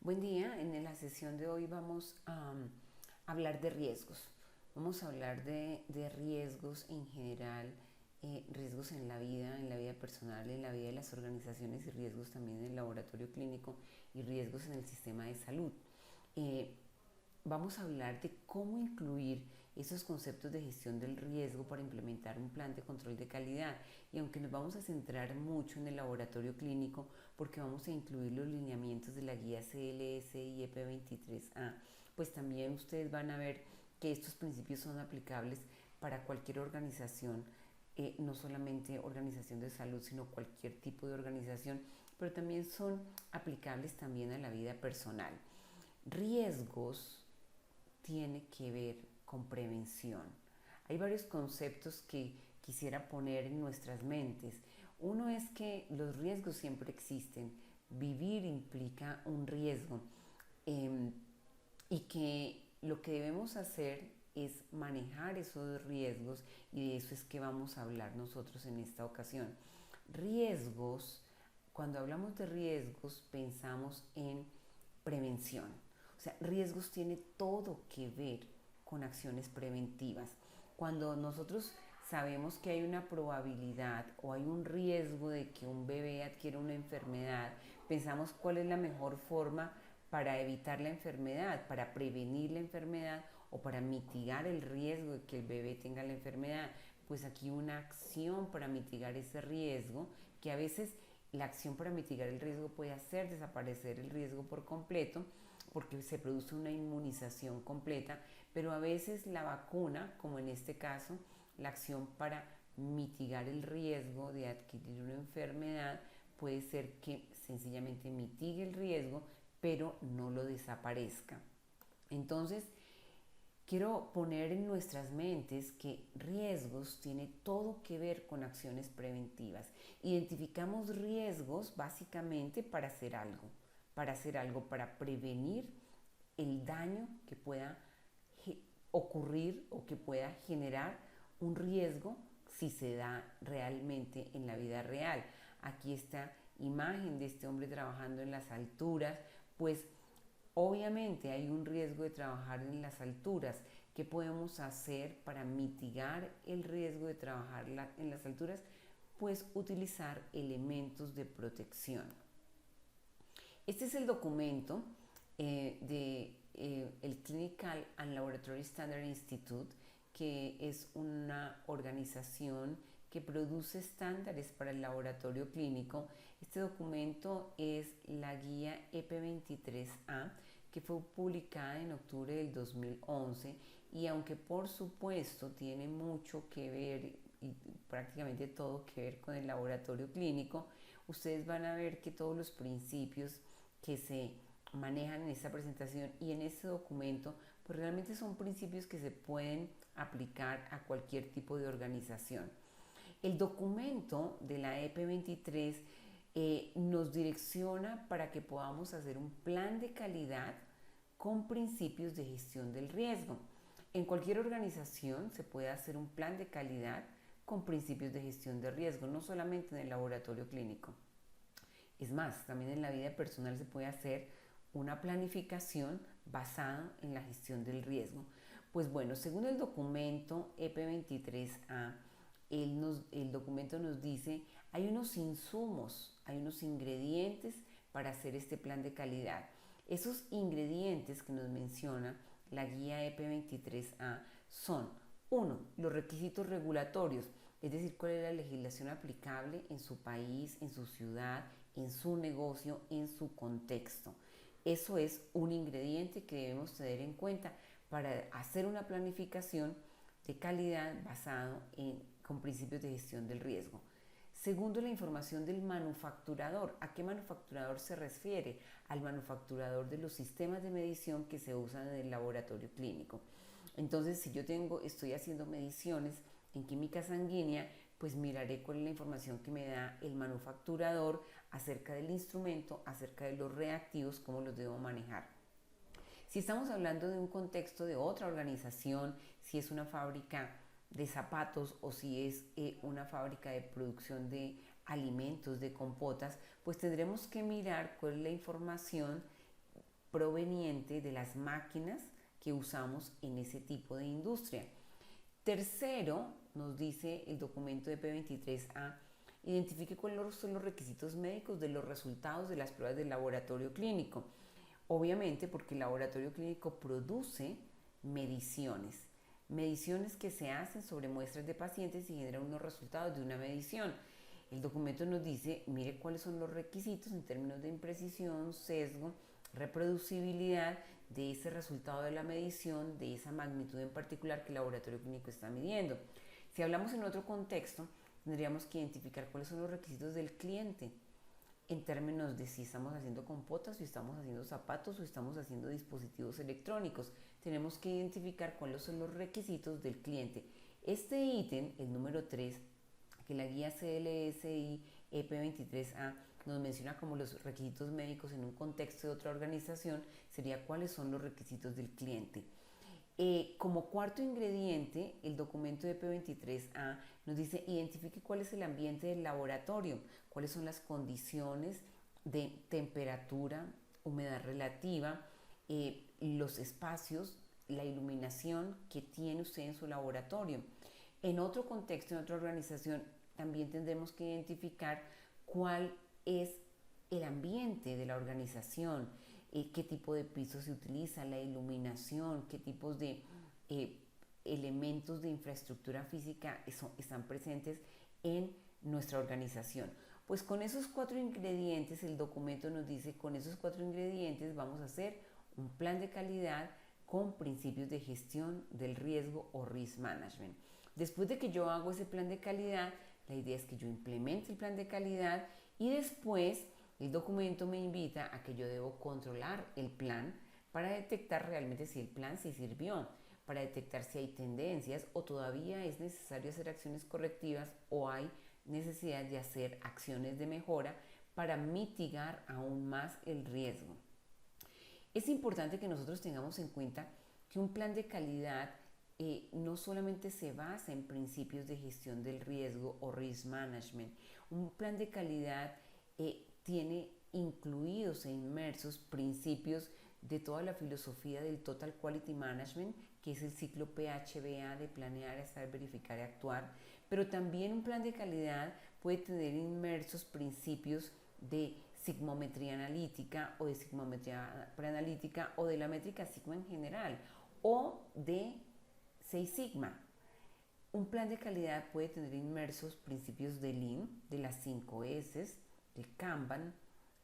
Buen día, en la sesión de hoy vamos a hablar de riesgos. Vamos a hablar de riesgos en general, riesgos en la vida personal, en la vida de las organizaciones y riesgos también en el laboratorio clínico y riesgos en el sistema de salud. Eh, Vamos a hablar de cómo incluir esos conceptos de gestión del riesgo para implementar un plan de control de calidad. Y aunque nos vamos a centrar mucho en el laboratorio clínico, porque vamos a incluir los lineamientos de la guía CLS y EP23A, pues también ustedes van a ver que estos principios son aplicables para cualquier organización, no solamente organización de salud, sino cualquier tipo de organización, pero también son aplicables también a la vida personal. Riesgos tiene que ver con prevención. Hay varios conceptos que quisiera poner en nuestras mentes. Uno es que los riesgos siempre existen. Vivir implica un riesgo eh, y que lo que debemos hacer es manejar esos riesgos, y de eso es que vamos a hablar nosotros en esta ocasión. Riesgos, cuando hablamos de riesgos pensamos en prevención. O sea, riesgos tiene todo que ver con acciones preventivas. Cuando nosotros sabemos que hay una probabilidad o hay un riesgo de que un bebé adquiera una enfermedad, pensamos cuál es la mejor forma para evitar la enfermedad, para prevenir la enfermedad o para mitigar el riesgo de que el bebé tenga la enfermedad. Pues aquí una acción para mitigar ese riesgo, que a veces la acción para mitigar el riesgo puede hacer desaparecer el riesgo por completo, porque se produce una inmunización completa, pero a veces la vacuna, como en este caso, la acción para mitigar el riesgo de adquirir una enfermedad puede ser que sencillamente mitigue el riesgo, pero no lo desaparezca. Entonces, quiero poner en nuestras mentes que riesgos tiene todo que ver con acciones preventivas. Identificamos riesgos básicamente para prevenir el daño que pueda ocurrir o que pueda generar un riesgo si se da realmente en la vida real. Aquí esta imagen de este hombre trabajando en las alturas, pues obviamente hay un riesgo de trabajar en las alturas. ¿Qué podemos hacer para mitigar el riesgo de trabajar en las alturas? Pues utilizar elementos de protección. Este es el documento de el Clinical and Laboratory Standard Institute, que es una organización que produce estándares para el laboratorio clínico. Este documento es la guía EP23A, que fue publicada en octubre del 2011, y aunque por supuesto tiene mucho que ver y prácticamente todo que ver con el laboratorio clínico, ustedes van a ver que todos los principios que se manejan en esta presentación y en este documento, pues realmente son principios que se pueden aplicar a cualquier tipo de organización. El documento de la EP23 nos direcciona para que podamos hacer un plan de calidad con principios de gestión del riesgo. En cualquier organización se puede hacer un plan de calidad con principios de gestión de riesgo, no solamente en el laboratorio clínico. Es más, también en la vida personal se puede hacer una planificación basada en la gestión del riesgo. Pues bueno, según el documento EP23A, el documento nos dice, hay unos insumos, hay unos ingredientes para hacer este plan de calidad. Esos ingredientes que nos menciona la guía EP23A son: uno, los requisitos regulatorios, es decir, cuál es la legislación aplicable en su país, en su ciudad, en su negocio, en su contexto. Eso es un ingrediente que debemos tener en cuenta para hacer una planificación de calidad basado con principios de gestión del riesgo. Segundo, la información del manufacturador. ¿A qué manufacturador se refiere? Al manufacturador de los sistemas de medición que se usan en el laboratorio clínico. Entonces, si yo estoy haciendo mediciones en química sanguínea, pues miraré cuál es la información que me da el manufacturador acerca del instrumento, acerca de los reactivos, cómo los debo manejar. Si estamos hablando de un contexto de otra organización, si es una fábrica de zapatos o si es una fábrica de producción de alimentos, de compotas, pues tendremos que mirar cuál es la información proveniente de las máquinas que usamos en ese tipo de industria. Tercero, nos dice el documento de P23A, identifique cuáles son los requisitos médicos de los resultados de las pruebas del laboratorio clínico. Obviamente porque el laboratorio clínico produce mediciones que se hacen sobre muestras de pacientes y generan unos resultados de una medición. El documento nos dice, mire cuáles son los requisitos en términos de imprecisión, sesgo, reproducibilidad de ese resultado de la medición, de esa magnitud en particular que el laboratorio clínico está midiendo. Si hablamos en otro contexto, tendríamos que identificar cuáles son los requisitos del cliente en términos de si estamos haciendo compotas, si estamos haciendo zapatos o estamos haciendo dispositivos electrónicos. Tenemos que identificar cuáles son los requisitos del cliente. Este ítem, el número 3, que la guía CLSI EP23A nos menciona como los requisitos médicos en un contexto de otra organización, sería cuáles son los requisitos del cliente. Como cuarto ingrediente, el documento de P23A nos dice identifique cuál es el ambiente del laboratorio, cuáles son las condiciones de temperatura, humedad relativa, los espacios, la iluminación que tiene usted en su laboratorio. En otro contexto, en otra organización, también tendremos que identificar cuál es el ambiente de la organización, qué tipo de piso se utiliza, la iluminación, qué tipos de elementos de infraestructura física están presentes en nuestra organización. Pues con esos 4 ingredientes, el documento nos dice, con esos 4 ingredientes vamos a hacer un plan de calidad con principios de gestión del riesgo o risk management. Después de que yo hago ese plan de calidad, la idea es que yo implemente el plan de calidad y después el documento me invita a que yo debo controlar el plan para detectar realmente si el plan sí sirvió, para detectar si hay tendencias o todavía es necesario hacer acciones correctivas o hay necesidad de hacer acciones de mejora para mitigar aún más el riesgo. Es importante que nosotros tengamos en cuenta que un plan de calidad no solamente se basa en principios de gestión del riesgo o risk management. Un plan de calidad tiene incluidos e inmersos principios de toda la filosofía del Total Quality Management, que es el ciclo PHBA de planear, estar, verificar y actuar, pero también un plan de calidad puede tener inmersos principios de sigmometría analítica o de sigmometría preanalítica o de la métrica sigma en general o de 6 sigma. Un plan de calidad puede tener inmersos principios de Lean, de las 5 S, del Kanban,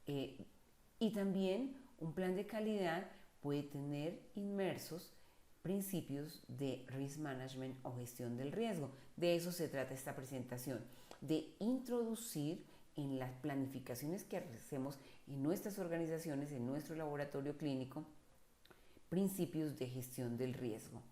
y también un plan de calidad puede tener inmersos principios de risk management o gestión del riesgo. De eso se trata esta presentación, de introducir en las planificaciones que hacemos en nuestras organizaciones, en nuestro laboratorio clínico, principios de gestión del riesgo.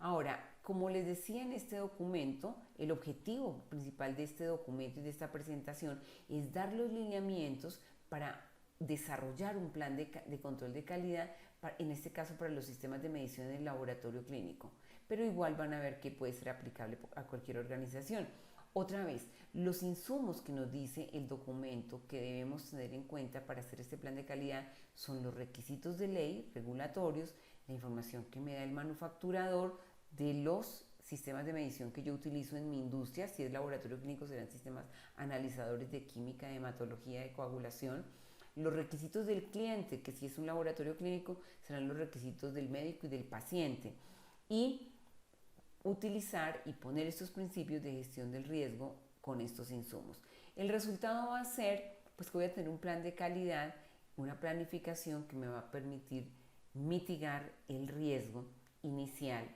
Ahora, como les decía en este documento, el objetivo principal de este documento y de esta presentación es dar los lineamientos para desarrollar un plan de control de calidad, en este caso para los sistemas de medición en el laboratorio clínico, pero igual van a ver que puede ser aplicable a cualquier organización. Otra vez, los insumos que nos dice el documento que debemos tener en cuenta para hacer este plan de calidad son los requisitos de ley, regulatorios, la información que me da el manufacturador de los sistemas de medición que yo utilizo en mi industria. Si es laboratorio clínico serán sistemas analizadores de química, de hematología, de coagulación. Los requisitos del cliente, que si es un laboratorio clínico serán los requisitos del médico y del paciente. Y utilizar y poner estos principios de gestión del riesgo con estos insumos. El resultado va a ser pues que voy a tener un plan de calidad, una planificación que me va a permitir mitigar el riesgo inicial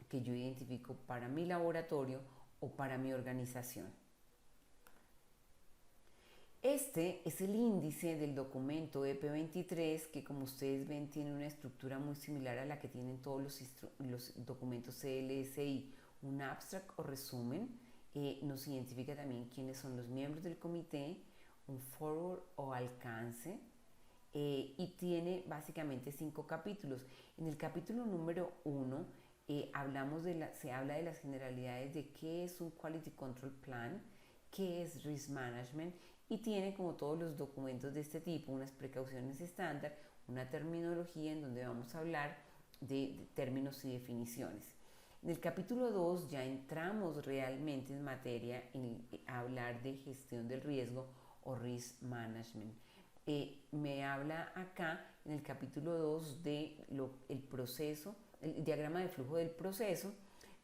que yo identifico para mi laboratorio o para mi organización. Este es el índice del documento EP23 que, como ustedes ven, tiene una estructura muy similar a la que tienen todos los documentos CLSI. Un abstract o resumen nos identifica también quiénes son los miembros del comité, un forward o alcance, y tiene básicamente 5 capítulos. En el capítulo número 1 se habla de las generalidades de qué es un Quality Control Plan, qué es Risk Management y tiene, como todos los documentos de este tipo, unas precauciones estándar, una terminología en donde vamos a hablar de términos y definiciones. En el capítulo 2 ya entramos realmente en materia en hablar de gestión del riesgo o risk management. Me habla acá en el capítulo 2 de el proceso, el diagrama de flujo del proceso.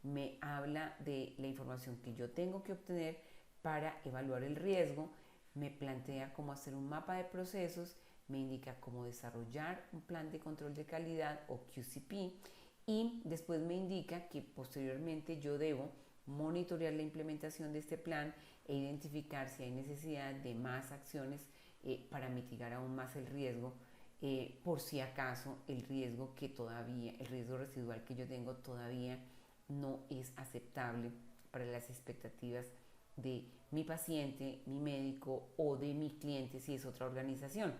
Me habla de la información que yo tengo que obtener para evaluar el riesgo, me plantea cómo hacer un mapa de procesos, me indica cómo desarrollar un plan de control de calidad o QCP, y después me indica que posteriormente yo debo monitorear la implementación de este plan e identificar si hay necesidad de más acciones para mitigar aún más el riesgo, por si acaso el riesgo residual que yo tengo todavía no es aceptable para las expectativas de mi paciente, mi médico o de mi cliente si es otra organización.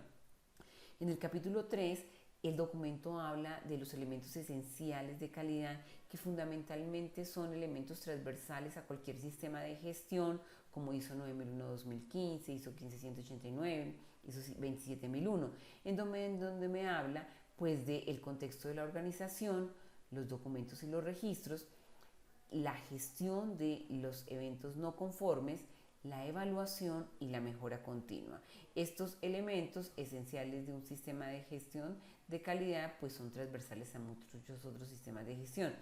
En el capítulo 3, el documento habla de los elementos esenciales de calidad, que fundamentalmente son elementos transversales a cualquier sistema de gestión, como ISO 9001-2015, ISO 15189, ISO 27001, en donde me habla pues del contexto de la organización, los documentos y los registros, la gestión de los eventos no conformes, la evaluación y la mejora continua. Estos elementos esenciales de un sistema de gestión de calidad pues son transversales a muchos otros sistemas de gestión.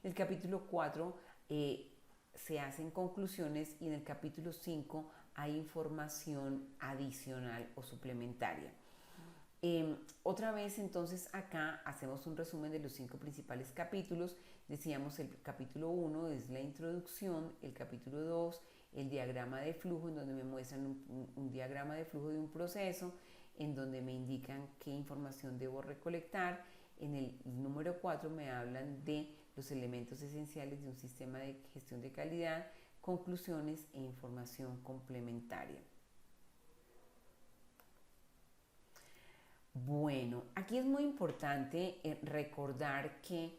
En el capítulo 4 se hacen conclusiones y en el capítulo 5 hay información adicional o suplementaria. Otra vez entonces acá hacemos un resumen de los 5 principales capítulos. Decíamos el capítulo 1 es la introducción, el capítulo 2 el diagrama de flujo, en donde me muestran un diagrama de flujo de un proceso, en donde me indican qué información debo recolectar. En el número 4 me hablan de los elementos esenciales de un sistema de gestión de calidad, conclusiones e información complementaria. Bueno, aquí es muy importante recordar que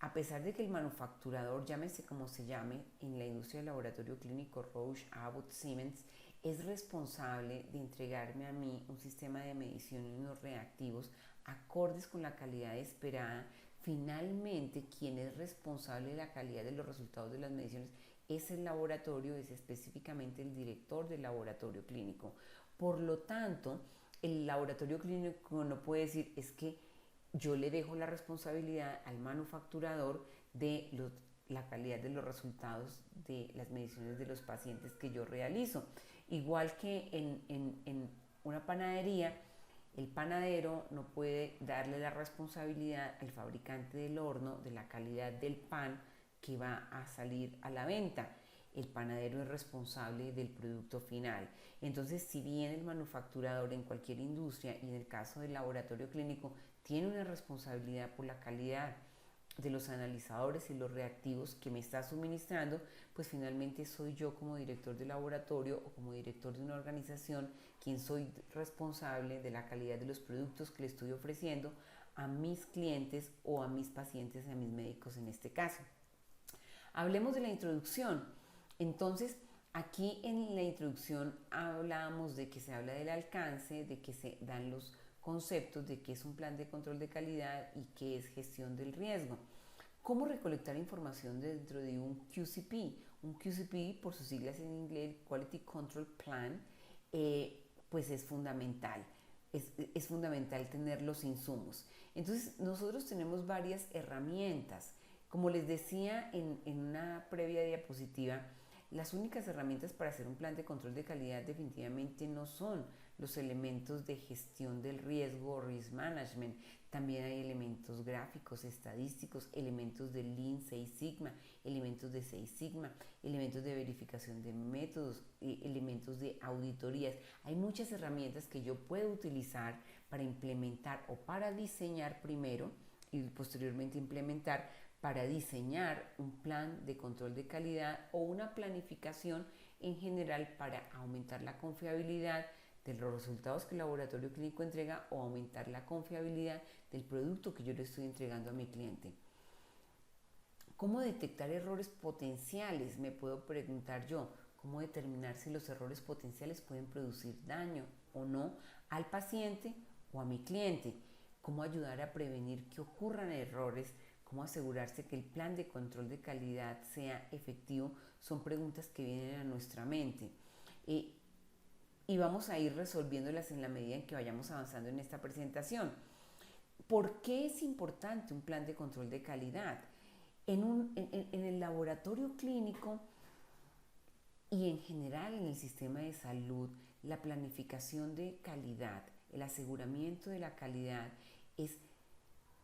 a pesar de que el manufacturador, llámese como se llame, en la industria del laboratorio clínico Roche, Abbott, Siemens, es responsable de entregarme a mí un sistema de medición y unos reactivos acordes con la calidad esperada, finalmente quien es responsable de la calidad de los resultados de las mediciones es el laboratorio, es específicamente el director del laboratorio clínico. Por lo tanto, el laboratorio clínico no puede decir es que yo le dejo la responsabilidad al manufacturador de la calidad de los resultados de las mediciones de los pacientes que yo realizo. Igual que en una panadería, el panadero no puede darle la responsabilidad al fabricante del horno de la calidad del pan que va a salir a la venta. El panadero es responsable del producto final. Entonces, si bien el manufacturador en cualquier industria y en el caso del laboratorio clínico tiene una responsabilidad por la calidad de los analizadores y los reactivos que me está suministrando, pues finalmente soy yo como director de laboratorio o como director de una organización quien soy responsable de la calidad de los productos que le estoy ofreciendo a mis clientes o a mis pacientes y a mis médicos en este caso. Hablemos de la introducción. Entonces, aquí en la introducción hablábamos de que se habla del alcance, de que se dan los conceptos de qué es un plan de control de calidad y qué es gestión del riesgo. ¿Cómo recolectar información dentro de un QCP? Un QCP, por sus siglas en inglés, Quality Control Plan, pues es fundamental. Es fundamental tener los insumos. Entonces, nosotros tenemos varias herramientas. Como les decía en una previa diapositiva, las únicas herramientas para hacer un plan de control de calidad definitivamente no son los elementos de gestión del riesgo o risk management. También hay elementos gráficos, estadísticos, elementos de Lean Six Sigma, elementos de Six Sigma, elementos de verificación de métodos, elementos de auditorías. Hay muchas herramientas que yo puedo utilizar para implementar o para diseñar primero y posteriormente implementar para diseñar un plan de control de calidad o una planificación en general para aumentar la confiabilidad de los resultados que el laboratorio clínico entrega o aumentar la confiabilidad del producto que yo le estoy entregando a mi cliente. ¿Cómo detectar errores potenciales? Me puedo preguntar yo. cómo determinar si los errores potenciales pueden producir daño o no al paciente o a mi cliente, cómo ayudar a prevenir que ocurran errores, cómo asegurarse que el plan de control de calidad sea efectivo, son preguntas que vienen a nuestra mente. Y vamos a ir resolviéndolas en la medida en que vayamos avanzando en esta presentación. ¿Por qué es importante un plan de control de calidad? En el laboratorio clínico y en general en el sistema de salud, la planificación de calidad, el aseguramiento de la calidad es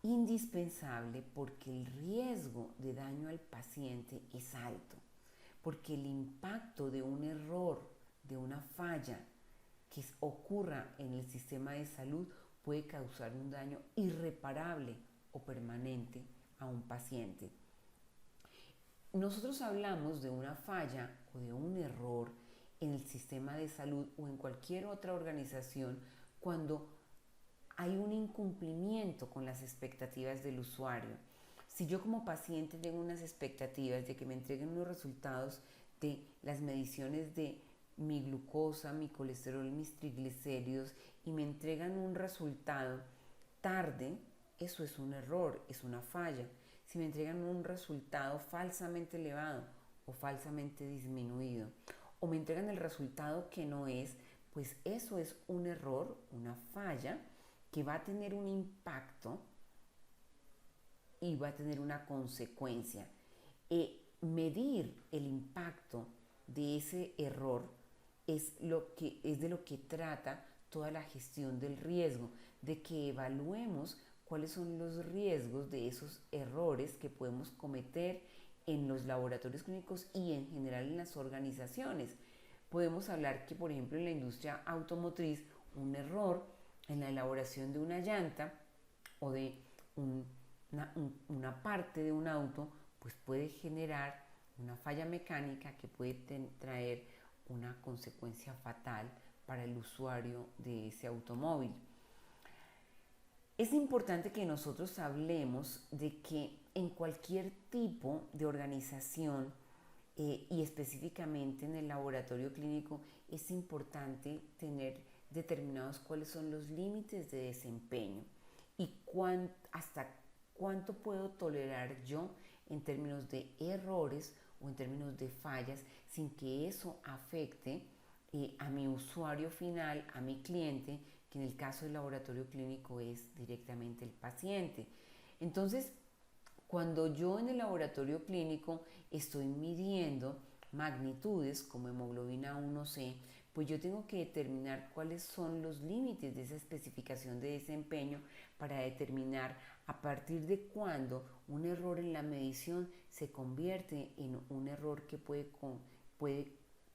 indispensable porque el riesgo de daño al paciente es alto, porque el impacto de un error, de una falla que ocurra en el sistema de salud puede causar un daño irreparable o permanente a un paciente. Nosotros hablamos de una falla o de un error en el sistema de salud o en cualquier otra organización cuando hay un incumplimiento con las expectativas del usuario. Si yo como paciente tengo unas expectativas de que me entreguen unos resultados de las mediciones de mi glucosa, mi colesterol, mis triglicéridos y me entregan un resultado tarde, eso es un error, es una falla. Si me entregan un resultado falsamente elevado o falsamente disminuido, o me entregan el resultado que no es, pues eso es un error, una falla que va a tener un impacto y va a tener una consecuencia. Medir el impacto de ese error es de lo que trata toda la gestión del riesgo, de que evaluemos cuáles son los riesgos de esos errores que podemos cometer en los laboratorios clínicos y en general en las organizaciones. Podemos hablar que, por ejemplo, en la industria automotriz, un error en la elaboración de una llanta o de una parte de un auto, pues puede generar una falla mecánica que puede traer una consecuencia fatal para el usuario de ese automóvil. Es importante que nosotros hablemos de que en cualquier tipo de organización y específicamente en el laboratorio clínico es importante tener determinados cuáles son los límites de desempeño y hasta cuánto puedo tolerar yo en términos de errores o en términos de fallas sin que eso afecte a mi usuario final, a mi cliente, que en el caso del laboratorio clínico es directamente el paciente. Entonces, cuando yo en el laboratorio clínico estoy midiendo magnitudes como hemoglobina 1C, pues yo tengo que determinar cuáles son los límites de esa especificación de desempeño para determinar a partir de cuándo un error en la medición se convierte en un error que puede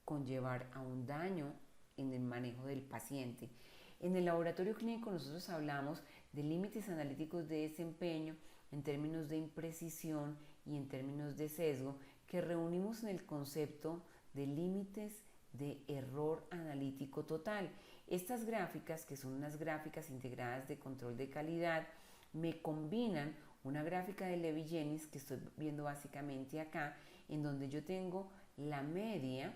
conllevar a un daño en el manejo del paciente. En el laboratorio clínico nosotros hablamos de límites analíticos de desempeño en términos de imprecisión y en términos de sesgo que reunimos en el concepto de límites de error analítico total. Estas gráficas, que son unas gráficas integradas de control de calidad, me combinan una gráfica de Levi-Jennings que estoy viendo básicamente acá, en donde yo tengo la media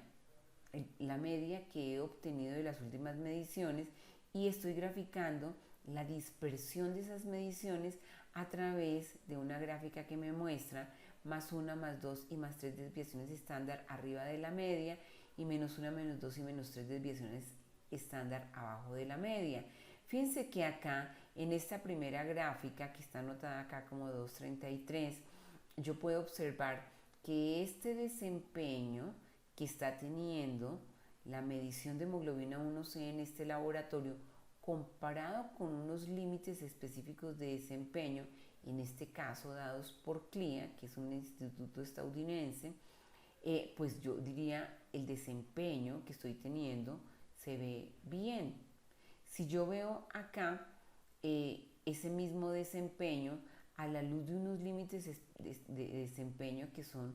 que he obtenido de las últimas mediciones y estoy graficando la dispersión de esas mediciones a través de una gráfica que me muestra más 1, más 2 y más 3 desviaciones estándar arriba de la media y menos 1, menos 2 y menos 3 desviaciones estándar abajo de la media. Fíjense que acá en esta primera gráfica que está anotada acá como 233, yo puedo observar que este desempeño que está teniendo la medición de hemoglobina 1C en este laboratorio comparado con unos límites específicos de desempeño, en este caso dados por CLIA, que es un instituto estadounidense, pues yo diría el desempeño que estoy teniendo se ve bien. Si yo veo acá ese mismo desempeño a la luz de unos límites de desempeño que son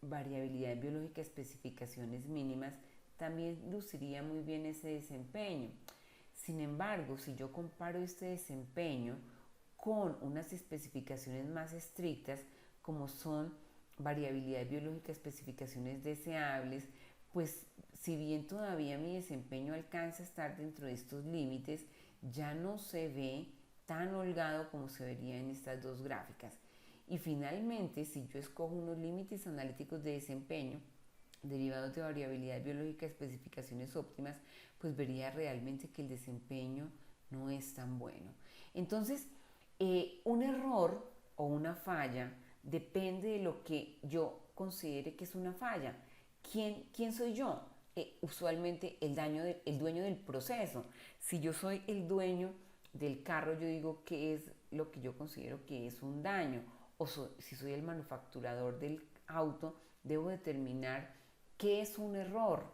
variabilidad biológica, especificaciones mínimas, también luciría muy bien ese desempeño. Sin embargo, si yo comparo este desempeño con unas especificaciones más estrictas, como son variabilidad biológica, especificaciones deseables, pues si bien todavía mi desempeño alcanza a estar dentro de estos límites, ya no se ve tan holgado como se vería en estas dos gráficas. Y finalmente, si yo escojo unos límites analíticos de desempeño, derivados de variabilidad biológica, especificaciones óptimas, pues vería realmente que el desempeño no es tan bueno. Entonces, un error o una falla depende de lo que yo considere que es una falla. ¿Quién soy yo? Usualmente el dueño del proceso. Si yo soy el dueño del carro, yo digo qué es lo que yo considero que es un daño. Si soy el manufacturador del auto, debo determinar qué es un error,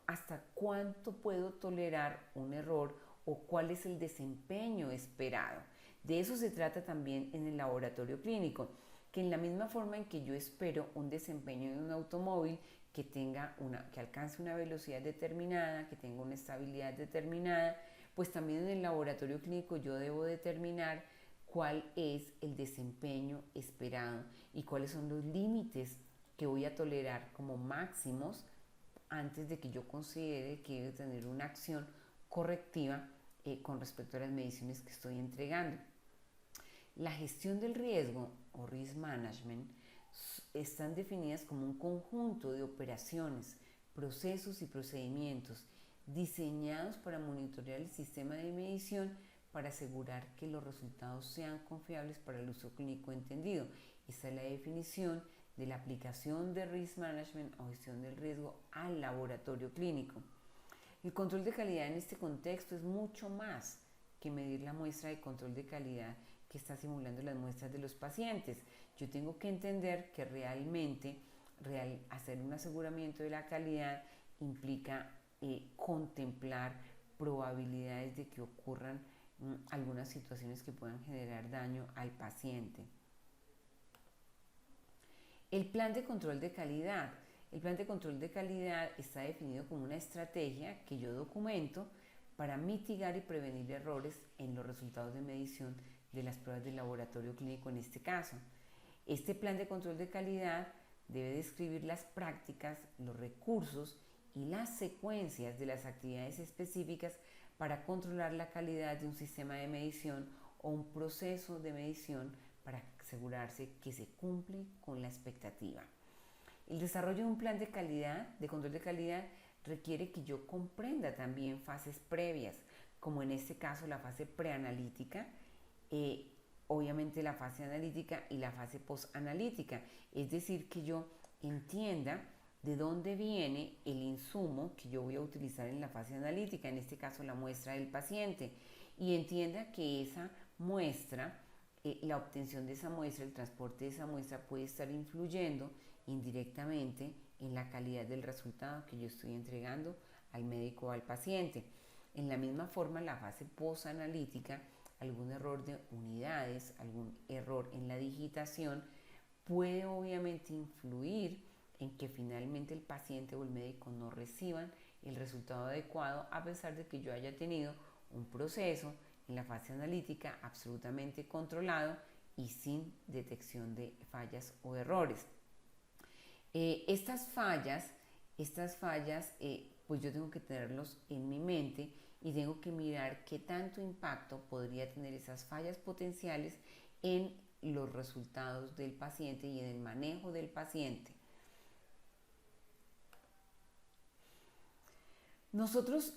hasta cuánto puedo tolerar un error o cuál es el desempeño esperado. De eso se trata también en el laboratorio clínico, que en la misma forma en que yo espero un desempeño de un automóvil que alcance una velocidad determinada, que tenga una estabilidad determinada, pues también en el laboratorio clínico yo debo determinar cuál es el desempeño esperado y cuáles son los límites que voy a tolerar como máximos antes de que yo considere que debe tener una acción correctiva con respecto a las mediciones que estoy entregando. La gestión del riesgo o risk management están definidas como un conjunto de operaciones, procesos y procedimientos diseñados para monitorear el sistema de medición para asegurar que los resultados sean confiables para el uso clínico entendido. Esta es la definición de la aplicación de risk management o gestión del riesgo al laboratorio clínico. El control de calidad en este contexto es mucho más que medir la muestra de control de calidad que está simulando las muestras de los pacientes. Yo tengo que entender que realmente hacer un aseguramiento de la calidad implica contemplar probabilidades de que ocurran algunas situaciones que puedan generar daño al paciente. El plan de control de calidad. El plan de control de calidad está definido como una estrategia que yo documento para mitigar y prevenir errores en los resultados de medición de las pruebas del laboratorio clínico en este caso. Este plan de control de calidad debe describir las prácticas, los recursos y las secuencias de las actividades específicas para controlar la calidad de un sistema de medición o un proceso de medición para asegurarse que se cumple con la expectativa. El desarrollo de un plan de calidad, de control de calidad, requiere que yo comprenda también fases previas, como en este caso la fase preanalítica, obviamente la fase analítica y la fase postanalítica, es decir, que yo entienda de dónde viene el insumo que yo voy a utilizar en la fase analítica, en este caso la muestra del paciente, y entienda que esa muestra, la obtención de esa muestra, el transporte de esa muestra puede estar influyendo indirectamente en la calidad del resultado que yo estoy entregando al médico o al paciente. En la misma forma, la fase postanalítica, algún error de unidades, algún error en la digitación puede obviamente influir en que finalmente el paciente o el médico no reciban el resultado adecuado, a pesar de que yo haya tenido un proceso en la fase analítica absolutamente controlado y sin detección de fallas o errores. Estas fallas, pues yo tengo que tenerlos en mi mente y tengo que mirar qué tanto impacto podría tener esas fallas potenciales en los resultados del paciente y en el manejo del paciente. Nosotros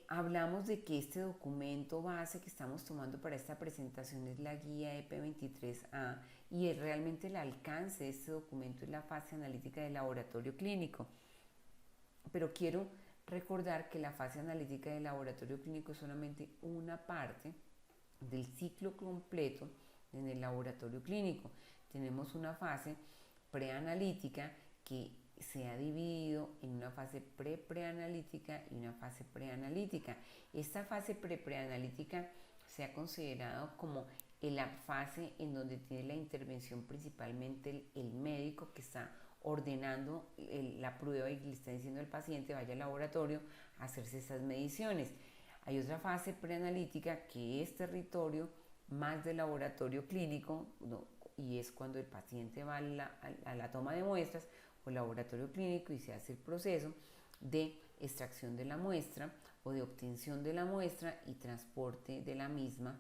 hablamos de que este documento base que estamos tomando para esta presentación es la guía EP23A y realmente el alcance de este documento es la fase analítica del laboratorio clínico. Pero quiero recordar que la fase analítica del laboratorio clínico es solamente una parte del ciclo completo en el laboratorio clínico. Tenemos una fase preanalítica que se ha dividido en una fase preanalítica y una fase preanalítica. Esta fase preanalítica se ha considerado como la fase en donde tiene la intervención principalmente el médico que está ordenando la prueba y le está diciendo al paciente vaya al laboratorio a hacerse esas mediciones. Hay otra fase preanalítica que es territorio más del laboratorio clínico, ¿no? Y es cuando el paciente va a la toma de muestras o laboratorio clínico y se hace el proceso. de extracción de la muestra o de obtención de la muestra y transporte de la misma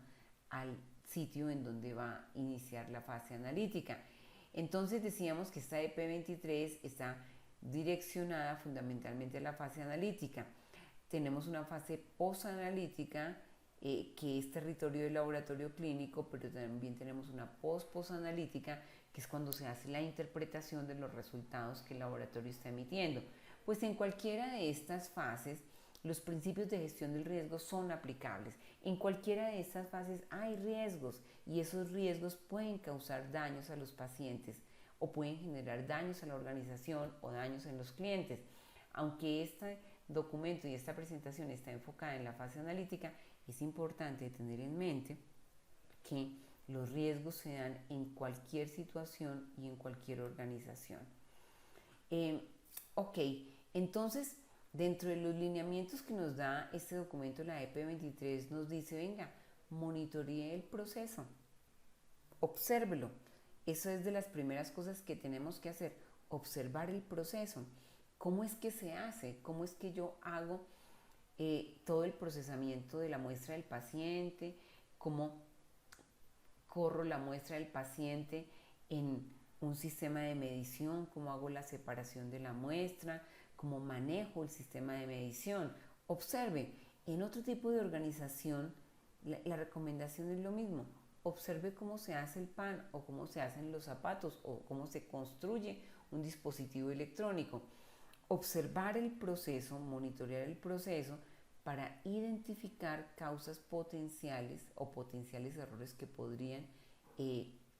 al sitio en donde va a iniciar la fase analítica. Entonces decíamos que esta EP23 está direccionada fundamentalmente a la fase analítica. Tenemos una fase posanalítica que es territorio del laboratorio clínico, pero también tenemos una posanalítica, que es cuando se hace la interpretación de los resultados que el laboratorio está emitiendo. Pues en cualquiera de estas fases, los principios de gestión del riesgo son aplicables. En cualquiera de estas fases hay riesgos y esos riesgos pueden causar daños a los pacientes o pueden generar daños a la organización o daños en los clientes. Aunque este documento y esta presentación está enfocada en la fase analítica, es importante tener en mente que los riesgos se dan en cualquier situación y en cualquier organización. Ok, entonces dentro de los lineamientos que nos da este documento, la EP23 nos dice, venga, monitoree el proceso, obsérvelo. Eso es de las primeras cosas que tenemos que hacer, observar el proceso. ¿Cómo es que se hace? ¿Cómo es que yo hago todo el procesamiento de la muestra del paciente? ¿Cómo corro la muestra del paciente en un sistema de medición? ¿Cómo hago la separación de la muestra? ¿Cómo manejo el sistema de medición? Observe, en otro tipo de organización la recomendación es lo mismo. Observe cómo se hace el pan o cómo se hacen los zapatos o cómo se construye un dispositivo electrónico. Observar el proceso, monitorear el proceso para identificar causas potenciales o potenciales errores que podrían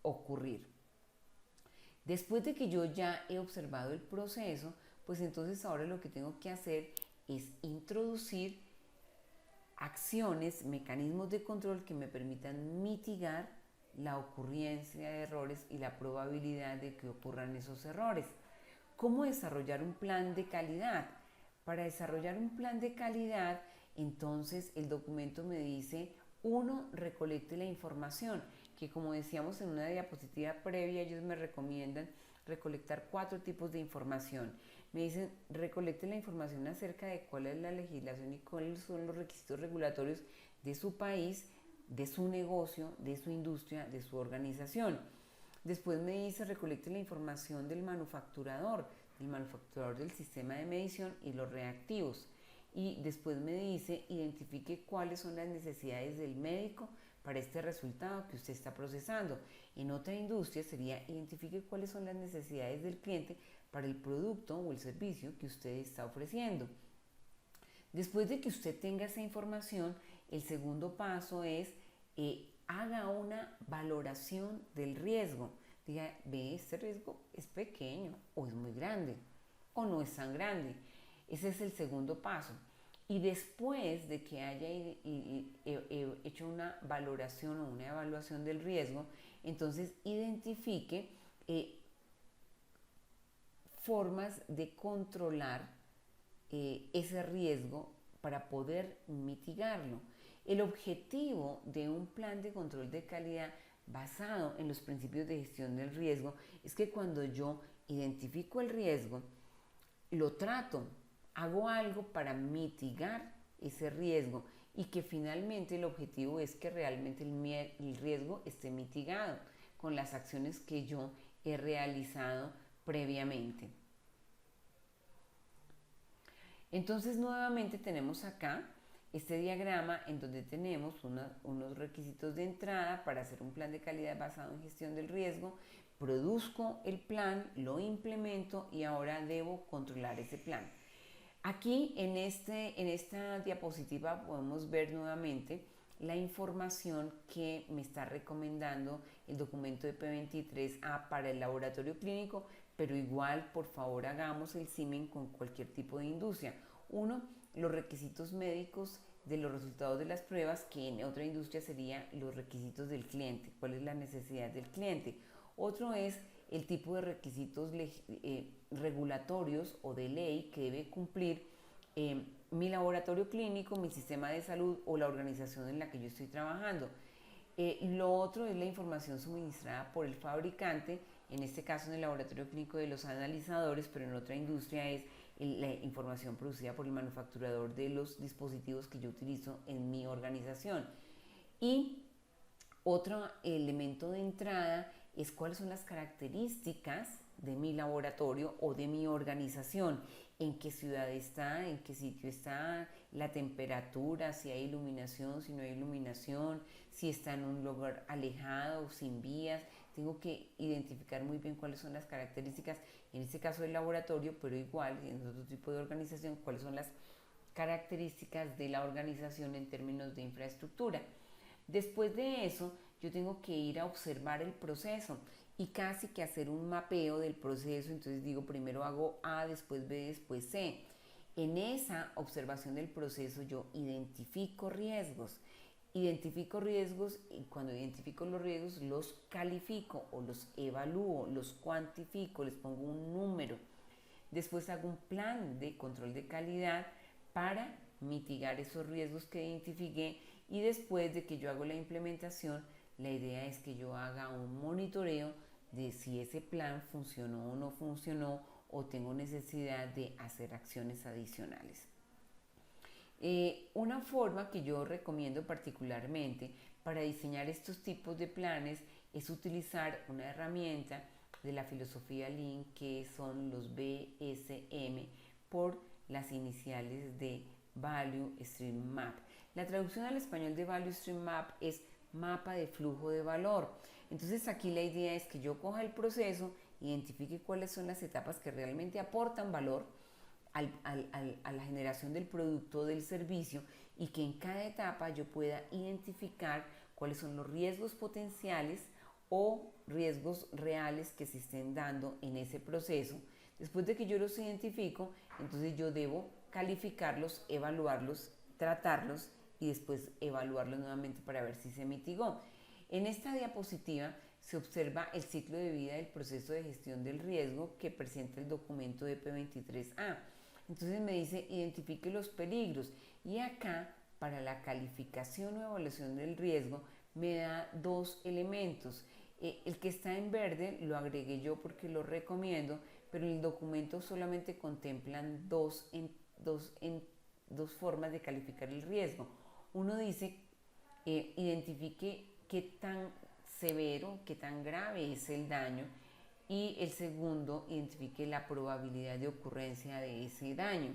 ocurrir. Después de que yo ya he observado el proceso, pues entonces ahora lo que tengo que hacer es introducir acciones, mecanismos de control que me permitan mitigar la ocurrencia de errores y la probabilidad de que ocurran esos errores. ¿Cómo desarrollar un plan de calidad? Para desarrollar un plan de calidad, entonces el documento me dice, 1, recolecte la información, que como decíamos en una diapositiva previa, ellos me recomiendan recolectar 4 tipos de información. Me dicen, recolecte la información acerca de cuál es la legislación y cuáles son los requisitos regulatorios de su país, de su negocio, de su industria, de su organización. Después me dice, recolecte la información del manufacturador del sistema de medición y los reactivos. Y después me dice, identifique cuáles son las necesidades del médico para este resultado que usted está procesando. En otra industria sería, identifique cuáles son las necesidades del cliente para el producto o el servicio que usted está ofreciendo. Después de que usted tenga esa información, el segundo paso es haga una valoración del riesgo. Diga, ve, este riesgo es pequeño o es muy grande o no es tan grande. Ese es el segundo paso. Y después de que haya hecho una valoración o una evaluación del riesgo, entonces identifique formas de controlar ese riesgo para poder mitigarlo. El objetivo de un plan de control de calidad basado en los principios de gestión del riesgo es que cuando yo identifico el riesgo, lo trato, hago algo para mitigar ese riesgo y que finalmente el objetivo es que realmente el riesgo esté mitigado con las acciones que yo he realizado previamente. Entonces nuevamente tenemos acá este diagrama en donde tenemos unos requisitos de entrada para hacer un plan de calidad basado en gestión del riesgo. Produzco el plan, lo implemento y ahora debo controlar ese plan. Aquí en esta diapositiva podemos ver nuevamente la información que me está recomendando el documento de P23A para el laboratorio clínico, pero igual por favor hagamos el símil con cualquier tipo de industria. 1, los requisitos médicos de los resultados de las pruebas, que en otra industria serían los requisitos del cliente, cuál es la necesidad del cliente. Otro es el tipo de requisitos regulatorios o de ley que debe cumplir mi laboratorio clínico, mi sistema de salud o la organización en la que yo estoy trabajando. Lo otro es la información suministrada por el fabricante, en este caso en el laboratorio clínico de los analizadores, pero en otra industria es la información producida por el manufacturador de los dispositivos que yo utilizo en mi organización. Y otro elemento de entrada es cuáles son las características de mi laboratorio o de mi organización, en qué ciudad está, en qué sitio está, la temperatura, si hay iluminación, si no hay iluminación, si está en un lugar alejado, sin vías. Tengo que identificar muy bien cuáles son las características, en este caso del laboratorio, pero igual en otro tipo de organización, cuáles son las características de la organización en términos de infraestructura. Después de eso, yo tengo que ir a observar el proceso y casi que hacer un mapeo del proceso. Entonces digo, primero hago A, después B, después C. En esa observación del proceso yo identifico riesgos. Identifico riesgos y cuando identifico los riesgos los califico o los evalúo, los cuantifico, les pongo un número. Después hago un plan de control de calidad para mitigar esos riesgos que identifiqué, y después de que yo hago la implementación, la idea es que yo haga un monitoreo de si ese plan funcionó o no funcionó, o tengo necesidad de hacer acciones adicionales. Una forma que yo recomiendo particularmente para diseñar estos tipos de planes es utilizar una herramienta de la filosofía Lean, que son los BSM, por las iniciales de Value Stream Map. La traducción al español de Value Stream Map es mapa de flujo de valor. Entonces aquí la idea es que yo coja el proceso, identifique cuáles son las etapas que realmente aportan valor a la generación del producto o del servicio, y que en cada etapa yo pueda identificar cuáles son los riesgos potenciales o riesgos reales que se estén dando en ese proceso. Después de que yo los identifico, entonces yo debo calificarlos, evaluarlos, tratarlos y después evaluarlos nuevamente para ver si se mitigó. En esta diapositiva se observa el ciclo de vida del proceso de gestión del riesgo que presenta el documento EP23A. Entonces me dice identifique los peligros, y acá para la calificación o evaluación del riesgo me da dos elementos. El que está en verde lo agregué yo porque lo recomiendo, pero el documento solamente contemplan dos formas de calificar el riesgo. Uno dice identifique qué tan severo, qué tan grave es el daño, y el segundo, identifique la probabilidad de ocurrencia de ese daño.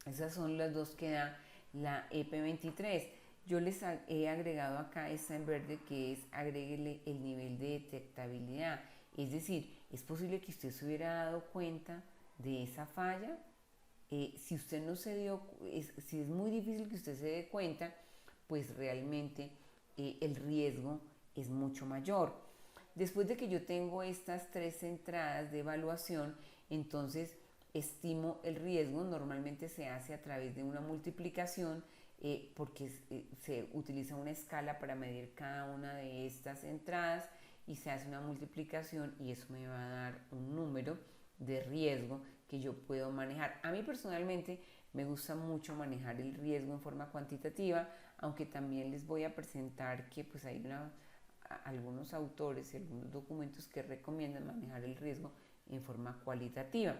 Esas son las dos que da la EP23. Yo les he agregado acá esta en verde, que es agréguele el nivel de detectabilidad. Es decir, es posible que usted se hubiera dado cuenta de esa falla. Si usted no se dio, si es muy difícil que usted se dé cuenta, pues realmente el riesgo es mucho mayor. Después de que yo tengo estas tres entradas de evaluación, entonces estimo el riesgo. Normalmente se hace a través de una multiplicación, porque se utiliza una escala para medir cada una de estas entradas, y se hace una multiplicación y eso me va a dar un número de riesgo que yo puedo manejar. A mí personalmente me gusta mucho manejar el riesgo en forma cuantitativa, aunque también les voy a presentar que pues hay algunos autores y algunos documentos que recomiendan manejar el riesgo en forma cualitativa.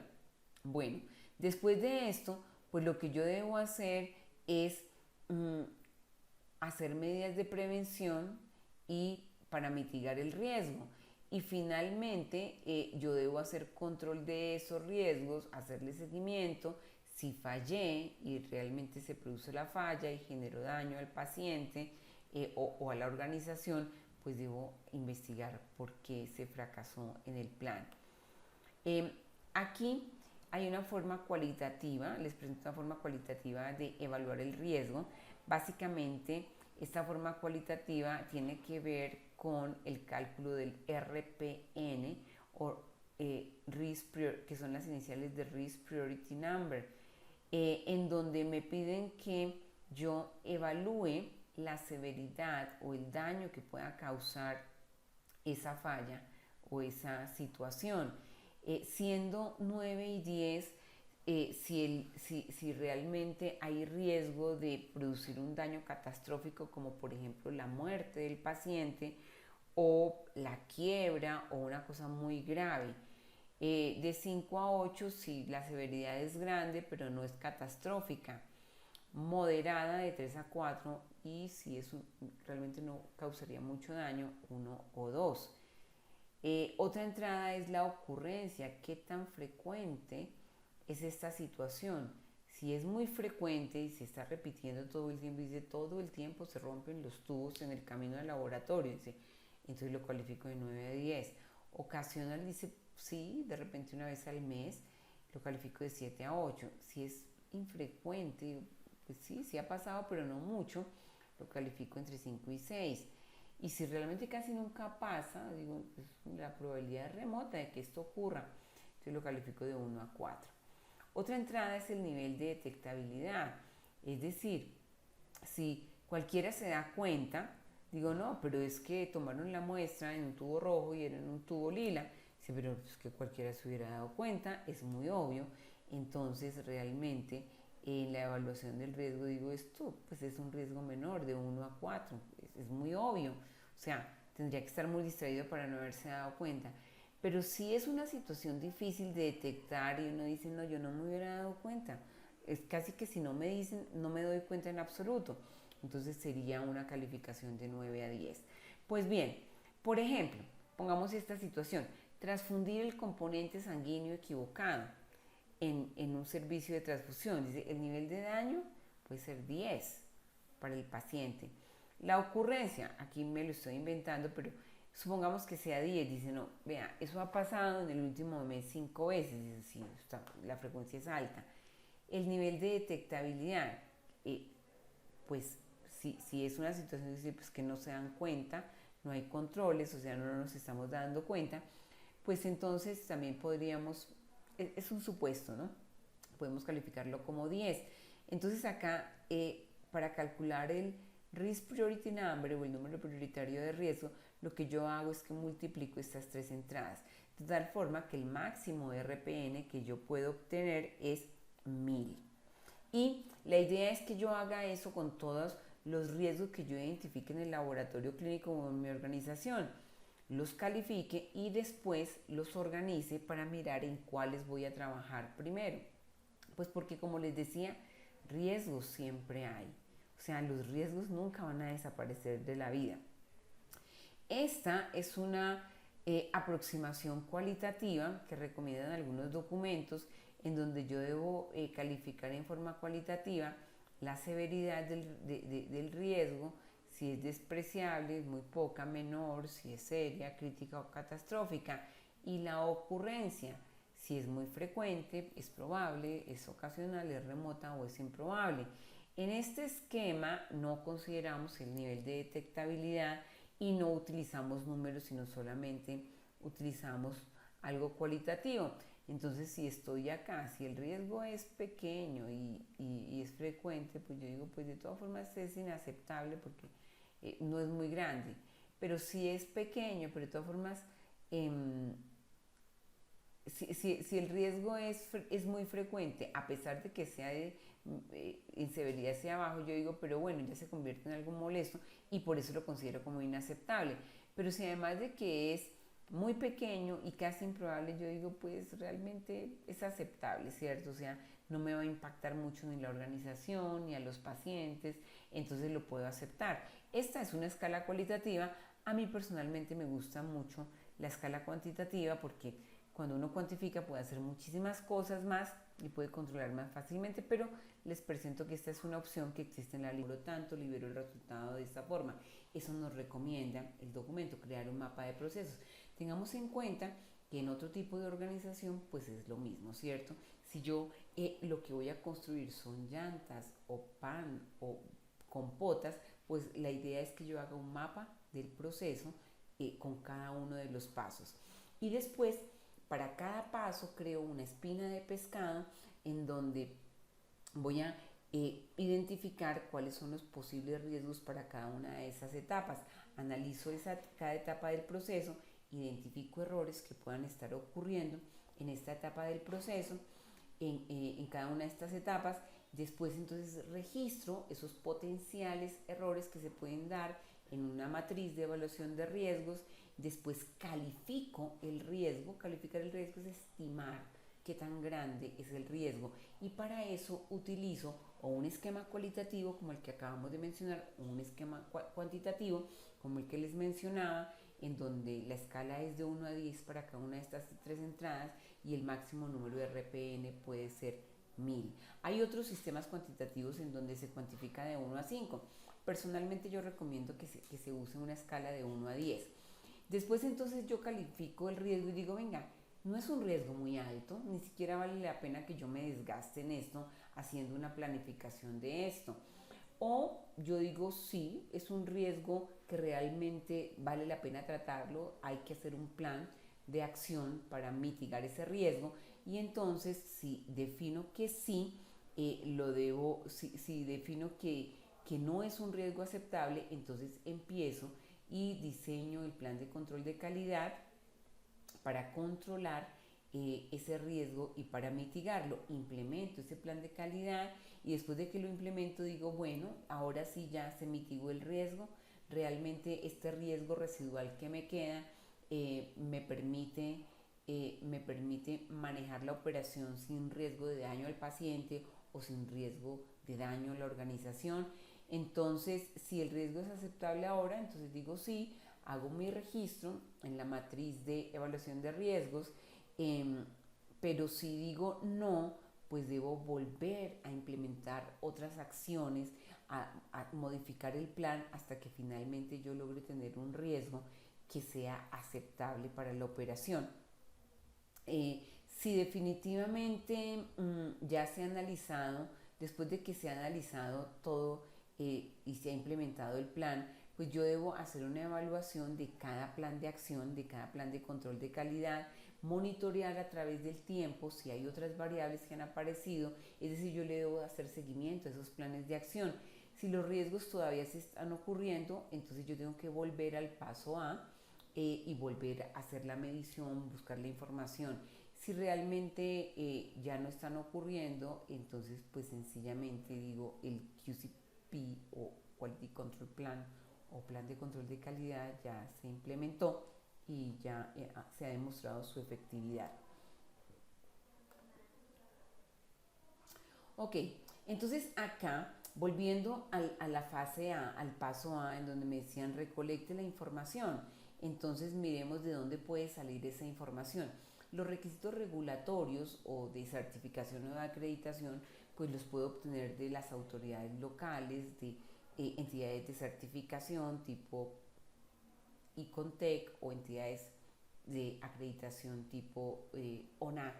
Bueno, después de esto, pues lo que yo debo hacer es hacer medidas de prevención y para mitigar el riesgo. Y finalmente yo debo hacer control de esos riesgos, hacerle seguimiento. Si fallé y realmente se produce la falla y generó daño al paciente o a la organización, pues debo investigar por qué se fracasó en el plan. Aquí hay una forma cualitativa, les presento una forma cualitativa de evaluar el riesgo. Básicamente, esta forma cualitativa tiene que ver con el cálculo del RPN, o que son las iniciales de Risk Priority Number, en donde me piden que yo evalúe la severidad o el daño que pueda causar esa falla o esa situación, siendo 9 y 10 si realmente hay riesgo de producir un daño catastrófico, como por ejemplo la muerte del paciente o la quiebra o una cosa muy grave. De 5 a 8 si la severidad es grande, pero no es catastrófica. Moderada de 3 a 4 y si eso realmente no causaría mucho daño, 1 o 2. Otra entrada es la ocurrencia. ¿Qué tan frecuente es esta situación? Si es muy frecuente y se está repitiendo todo el tiempo, dice todo el tiempo se rompen los tubos en el camino al laboratorio, dice, entonces lo califico de 9 a 10. Ocasional, dice, sí, de repente una vez al mes, lo califico de 7 a 8. Si es infrecuente, pues sí, sí ha pasado, pero no mucho, lo califico entre 5 y 6. Y si realmente casi nunca pasa, digo, pues la probabilidad es remota de que esto ocurra, entonces lo califico de 1 a 4. Otra entrada es el nivel de detectabilidad, es decir, si cualquiera se da cuenta, digo, no, pero es que tomaron la muestra en un tubo rojo y era en un tubo lila, dice, pero es que cualquiera se hubiera dado cuenta, es muy obvio, entonces realmente en la evaluación del riesgo digo, esto pues es un riesgo menor de 1 a 4, es muy obvio, o sea, tendría que estar muy distraído para no haberse dado cuenta. Pero si es una situación difícil de detectar y uno dice, no, yo no me hubiera dado cuenta. Es casi que si no me dicen, no me doy cuenta en absoluto. Entonces sería una calificación de 9 a 10. Pues bien, por ejemplo, pongamos esta situación, transfundir el componente sanguíneo equivocado en un servicio de transfusión. Dice, el nivel de daño puede ser 10 para el paciente. La ocurrencia, aquí me lo estoy inventando, pero supongamos que sea 10, dice, no, vea, eso ha pasado en el último mes 5 veces, dice, sí, la frecuencia es alta. El nivel de detectabilidad, pues si es una situación pues, que no se dan cuenta, no hay controles, o sea, no nos estamos dando cuenta, pues entonces también podríamos, es un supuesto, ¿no? Podemos calificarlo como 10. Entonces acá, para calcular el Risk Priority Number o el número prioritario de riesgo, lo que yo hago es que multiplico estas tres entradas, de tal forma que el máximo RPN que yo puedo obtener es 1000. Y la idea es que yo haga eso con todos los riesgos que yo identifique en el laboratorio clínico o en mi organización, los califique y después los organice para mirar en cuáles voy a trabajar primero. Pues porque como les decía, riesgos siempre hay. O sea, los riesgos nunca van a desaparecer de la vida. Esta es una aproximación cualitativa que recomiendan algunos documentos en donde yo debo calificar en forma cualitativa la severidad del riesgo, si es despreciable, muy poca, menor, si es seria, crítica o catastrófica, y la ocurrencia, si es muy frecuente, es probable, es ocasional, es remota o es improbable. En este esquema no consideramos el nivel de detectabilidad y no utilizamos números, sino solamente utilizamos algo cualitativo. Entonces, si estoy acá, si el riesgo es pequeño y es frecuente, pues yo digo, pues de todas formas es inaceptable porque no es muy grande. Pero si es pequeño, pero de todas formas, si el riesgo es muy frecuente, a pesar de que sea en severidad sea bajo, yo digo, pero bueno, ya se convierte en algo molesto y por eso lo considero como inaceptable. Pero si además de que es muy pequeño y casi improbable, yo digo, pues realmente es aceptable, ¿cierto? O sea, no me va a impactar mucho ni la organización ni a los pacientes, entonces lo puedo aceptar. Esta es una escala cualitativa. A mí personalmente me gusta mucho la escala cuantitativa porque cuando uno cuantifica puede hacer muchísimas cosas más y puede controlar más fácilmente, pero les presento que esta es una opción que existe en la libro tanto, libero el resultado de esta forma. Eso nos recomienda el documento, crear un mapa de procesos. Tengamos en cuenta que en otro tipo de organización pues es lo mismo, ¿cierto? Si yo lo que voy a construir son llantas o pan o compotas, pues la idea es que yo haga un mapa del proceso con cada uno de los pasos. Y después, para cada paso, creo una espina de pescado en donde voy a identificar cuáles son los posibles riesgos para cada una de esas etapas. Analizo cada etapa del proceso, identifico errores que puedan estar ocurriendo en esta etapa del proceso, en cada una de estas etapas. Después entonces registro esos potenciales errores que se pueden dar en una matriz de evaluación de riesgos, después califico el riesgo. Calificar el riesgo es estimar qué tan grande es el riesgo, y para eso utilizo o un esquema cualitativo como el que acabamos de mencionar, o un esquema cuantitativo como el que les mencionaba, en donde la escala es de 1 a 10 para cada una de estas 3 entradas y el máximo número de RPN puede ser 1000. Hay otros sistemas cuantitativos en donde se cuantifica de 1 a 5. Personalmente yo recomiendo que se use una escala de 1 a 10. Después entonces yo califico el riesgo y digo, venga, no es un riesgo muy alto, ni siquiera vale la pena que yo me desgaste en esto haciendo una planificación de esto. O yo digo, sí, es un riesgo que realmente vale la pena tratarlo, hay que hacer un plan de acción para mitigar ese riesgo, y entonces si defino que sí, si defino que no es un riesgo aceptable, entonces empiezo y diseño el plan de control de calidad para controlar ese riesgo y para mitigarlo. Implemento ese plan de calidad y después de que lo implemento digo, bueno, ahora sí ya se mitigó el riesgo. Realmente este riesgo residual que me queda me permite manejar la operación sin riesgo de daño al paciente o sin riesgo de daño a la organización. Entonces, si el riesgo es aceptable ahora, entonces digo sí, hago mi registro en la matriz de evaluación de riesgos, pero si digo no, pues debo volver a implementar otras acciones, a modificar el plan hasta que finalmente yo logre tener un riesgo que sea aceptable para la operación. Si definitivamente ya se ha analizado, después de que se ha analizado todo y se ha implementado el plan, pues yo debo hacer una evaluación de cada plan de acción, de cada plan de control de calidad, monitorear a través del tiempo si hay otras variables que han aparecido, es decir, yo le debo hacer seguimiento a esos planes de acción. Si los riesgos todavía se están ocurriendo, entonces yo tengo que volver al paso A y volver a hacer la medición, buscar la información. Si realmente ya no están ocurriendo, entonces pues sencillamente digo el QCP o Quality Control Plan o plan de control de calidad ya se implementó y ya se ha demostrado su efectividad. Ok, entonces acá, volviendo a la fase A, al paso A, en donde me decían recolecte la información, entonces miremos de dónde puede salir esa información. Los requisitos regulatorios o de certificación o de acreditación, pues los puedo obtener de las autoridades locales, de entidades de certificación tipo ICONTEC o entidades de acreditación tipo ONAC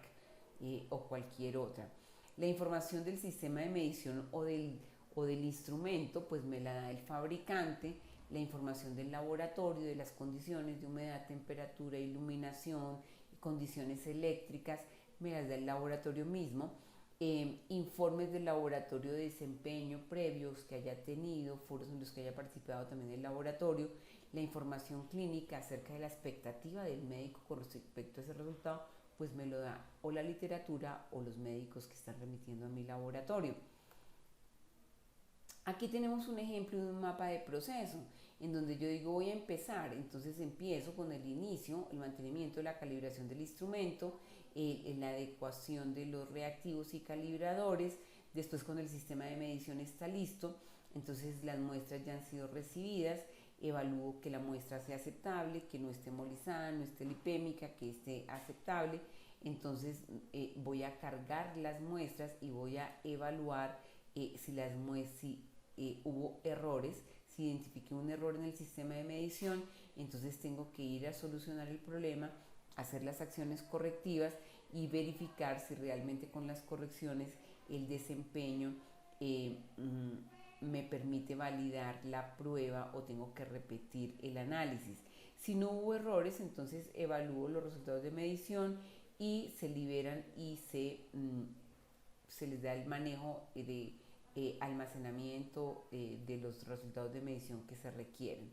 o cualquier otra. La información del sistema de medición o del instrumento pues me la da el fabricante. La información del laboratorio, de las condiciones de humedad, temperatura, iluminación, condiciones eléctricas, me las da el laboratorio mismo. Informes del laboratorio de desempeño previos que haya tenido, foros en los que haya participado también el laboratorio, la información clínica acerca de la expectativa del médico con respecto a ese resultado, pues me lo da o la literatura o los médicos que están remitiendo a mi laboratorio. Aquí tenemos un ejemplo de un mapa de proceso en donde yo digo voy a empezar, entonces empiezo con el inicio, el mantenimiento, la calibración del instrumento, la adecuación de los reactivos y calibradores. Después, cuando el sistema de medición está listo, entonces las muestras ya han sido recibidas, evalúo que la muestra sea aceptable, que no esté embolizada, no esté lipémica, que esté aceptable. Entonces voy a cargar las muestras y voy a evaluar si hubo errores. Si identifiqué un error en el sistema de medición, entonces tengo que ir a solucionar el problema, hacer las acciones correctivas y verificar si realmente con las correcciones el desempeño me permite validar la prueba o tengo que repetir el análisis. Si no hubo errores, entonces evalúo los resultados de medición y se liberan y se les da el manejo de almacenamiento de los resultados de medición que se requieren.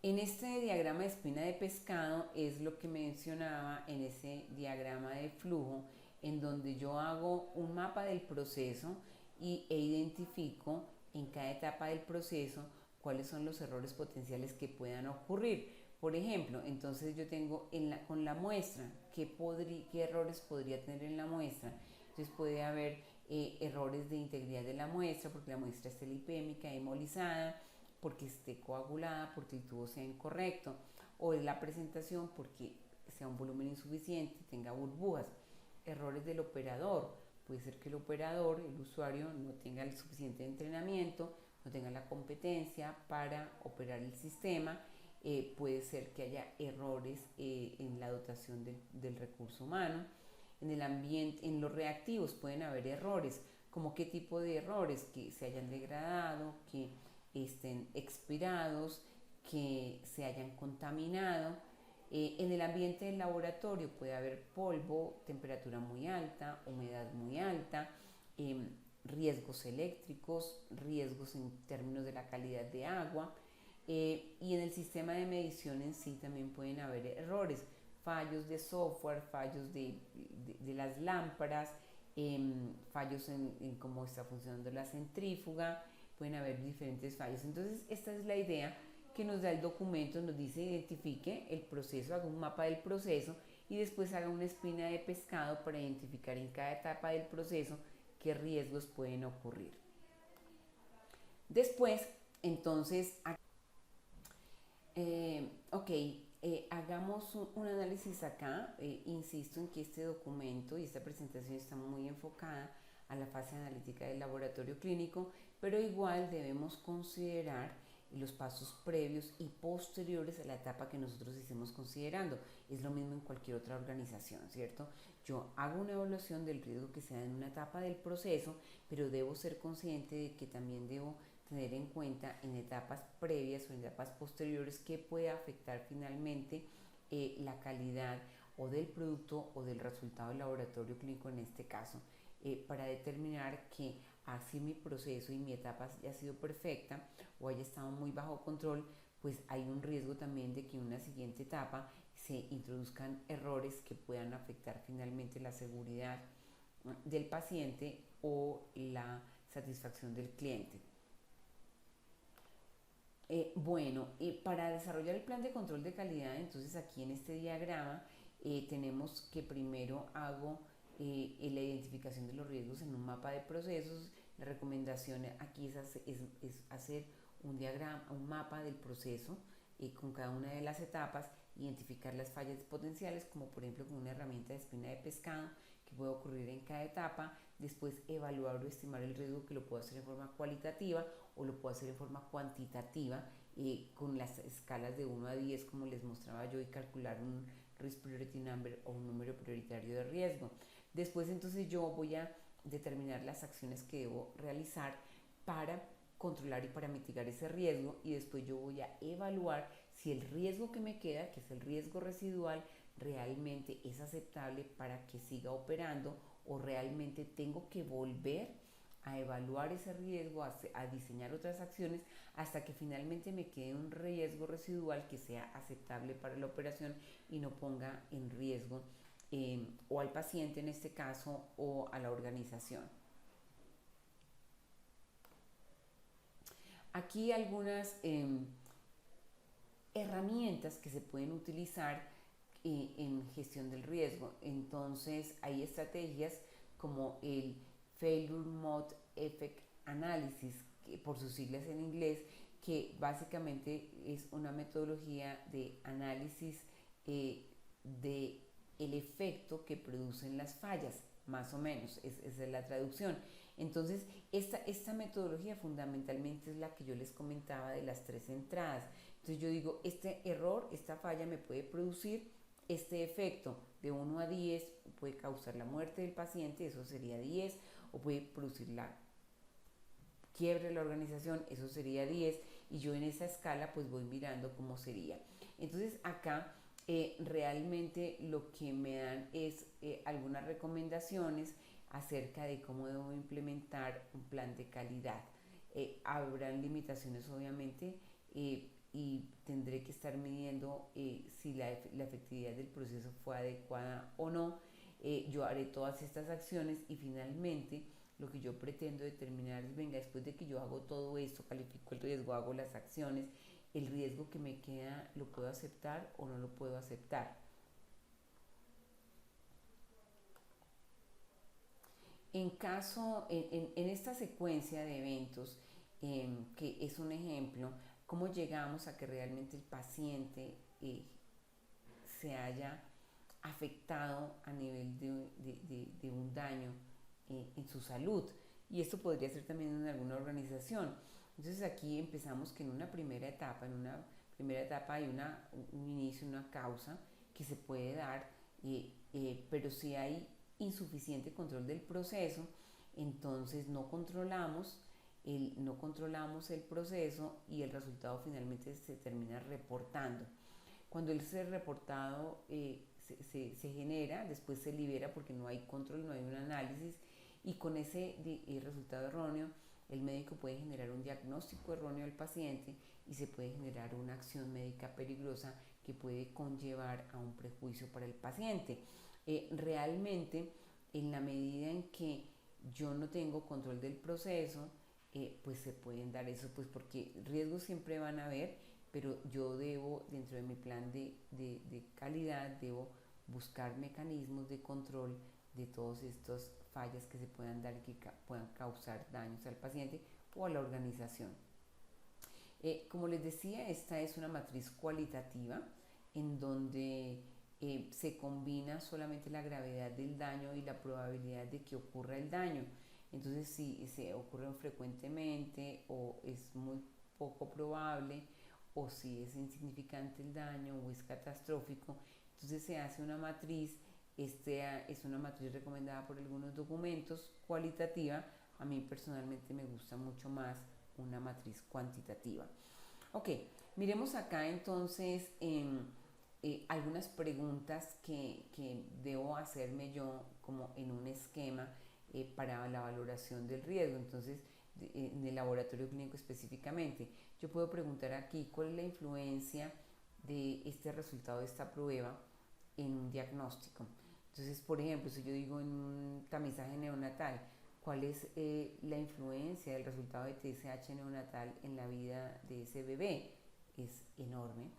En este diagrama de espina de pescado es lo que mencionaba en ese diagrama de flujo, en donde yo hago un mapa del proceso e identifico en cada etapa del proceso cuáles son los errores potenciales que puedan ocurrir. Por ejemplo, entonces yo tengo con la muestra, ¿qué errores podría tener en la muestra? Entonces puede haber errores de integridad de la muestra, porque la muestra esté lipémica, hemolizada, porque esté coagulada, porque el tubo sea incorrecto, o es la presentación porque sea un volumen insuficiente, tenga burbujas. Errores del operador, puede ser que el operador, el usuario, no tenga el suficiente entrenamiento, no tenga la competencia para operar el sistema. Puede ser que haya errores en la dotación del recurso humano. En el ambiente, en los reactivos pueden haber errores, como qué tipo de errores, que se hayan degradado, que estén expirados, que se hayan contaminado. En el ambiente del laboratorio puede haber polvo, temperatura muy alta, humedad muy alta, riesgos eléctricos, riesgos en términos de la calidad de agua. Y en el sistema de medición en sí también pueden haber errores, fallos de software, fallos de las lámparas, fallos en cómo está funcionando la centrífuga, pueden haber diferentes fallos. Entonces esta es la idea que nos da el documento, nos dice identifique el proceso, haga un mapa del proceso y después haga una espina de pescado para identificar en cada etapa del proceso qué riesgos pueden ocurrir. Después, entonces, hagamos un análisis acá. Insisto en que este documento y esta presentación está muy enfocada a la fase analítica del laboratorio clínico, pero igual debemos considerar los pasos previos y posteriores a la etapa que nosotros estemos considerando. Es lo mismo en cualquier otra organización, ¿cierto? Yo hago una evaluación del riesgo que se da en una etapa del proceso, pero debo ser consciente de que también debo tener en cuenta en etapas previas o en etapas posteriores que puede afectar finalmente la calidad o del producto o del resultado del laboratorio clínico en este caso, para determinar que así mi proceso y mi etapa haya sido perfecta o haya estado muy bajo control, pues hay un riesgo también de que en una siguiente etapa se introduzcan errores que puedan afectar finalmente la seguridad del paciente o la satisfacción del cliente. Para desarrollar el plan de control de calidad, entonces aquí en este diagrama tenemos que primero hago la identificación de los riesgos en un mapa de procesos. La recomendación aquí es hacer un diagrama, un mapa del proceso con cada una de las etapas, identificar las fallas potenciales, como por ejemplo con una herramienta de espina de pescado que puede ocurrir en cada etapa, después evaluar o estimar el riesgo, que lo puedo hacer en forma cualitativa o lo puedo hacer en forma cuantitativa con las escalas de 1 a 10 como les mostraba yo, y calcular un Risk Priority Number o un número prioritario de riesgo. Después entonces yo voy a determinar las acciones que debo realizar para controlar y para mitigar ese riesgo, y después yo voy a evaluar si el riesgo que me queda, que es el riesgo residual, realmente es aceptable para que siga operando, o realmente tengo que volver a evaluar ese riesgo, a diseñar otras acciones hasta que finalmente me quede un riesgo residual que sea aceptable para la operación y no ponga en riesgo o al paciente en este caso o a la organización. Aquí algunas herramientas que se pueden utilizar en gestión del riesgo. Entonces hay estrategias como el Failure Mode Effect Analysis, que por sus siglas en inglés, que básicamente es una metodología de análisis de el efecto que producen las fallas, más o menos, esa es la traducción. Entonces, esta metodología fundamentalmente es la que yo les comentaba de las 3 entradas. Entonces yo digo, este error, esta falla me puede producir este efecto de 1 a 10, puede causar la muerte del paciente, eso sería 10, o puede producir la quiebre de la organización, eso sería 10, y yo en esa escala pues voy mirando cómo sería. Entonces acá realmente lo que me dan es algunas recomendaciones acerca de cómo debo implementar un plan de calidad. Habrán limitaciones obviamente, y tendré que estar midiendo si la efectividad del proceso fue adecuada o no. Yo haré todas estas acciones y finalmente lo que yo pretendo determinar es, venga, después de que yo hago todo esto, califico el riesgo, hago las acciones, el riesgo que me queda, ¿lo puedo aceptar o no lo puedo aceptar? En esta secuencia de eventos, que es un ejemplo, cómo llegamos a que realmente el paciente se haya afectado a nivel de un daño en su salud. Y esto podría ser también en alguna organización. Entonces aquí empezamos que en una primera etapa hay un inicio, una causa que se puede dar, pero si hay insuficiente control del proceso, entonces no controlamos el proceso y el resultado finalmente se termina reportando. Cuando ese reportado se genera, después se libera porque no hay control, no hay un análisis, y con ese resultado erróneo el médico puede generar un diagnóstico erróneo al paciente y se puede generar una acción médica peligrosa que puede conllevar a un prejuicio para el paciente. Realmente, en la medida en que yo no tengo control del proceso, pues se pueden dar eso, pues porque riesgos siempre van a haber, pero yo debo, dentro de mi plan de calidad, debo buscar mecanismos de control de todas estas fallas que se puedan dar y que puedan causar daños al paciente o a la organización. Como les decía, esta es una matriz cualitativa en donde se combina solamente la gravedad del daño y la probabilidad de que ocurra el daño. Entonces, si se ocurre frecuentemente o es muy poco probable, o si es insignificante el daño o es catastrófico, entonces se hace una matriz. Esta es una matriz recomendada por algunos documentos, cualitativa. A mí personalmente me gusta mucho más una matriz cuantitativa. Ok, miremos acá entonces algunas preguntas que debo hacerme yo como en un esquema para la valoración del riesgo. Entonces, en el laboratorio clínico específicamente, yo puedo preguntar aquí cuál es la influencia de este resultado de esta prueba en un diagnóstico. Entonces, por ejemplo, si yo digo en un tamizaje neonatal, ¿cuál es la influencia del resultado de TSH neonatal en la vida de ese bebé? Es enorme.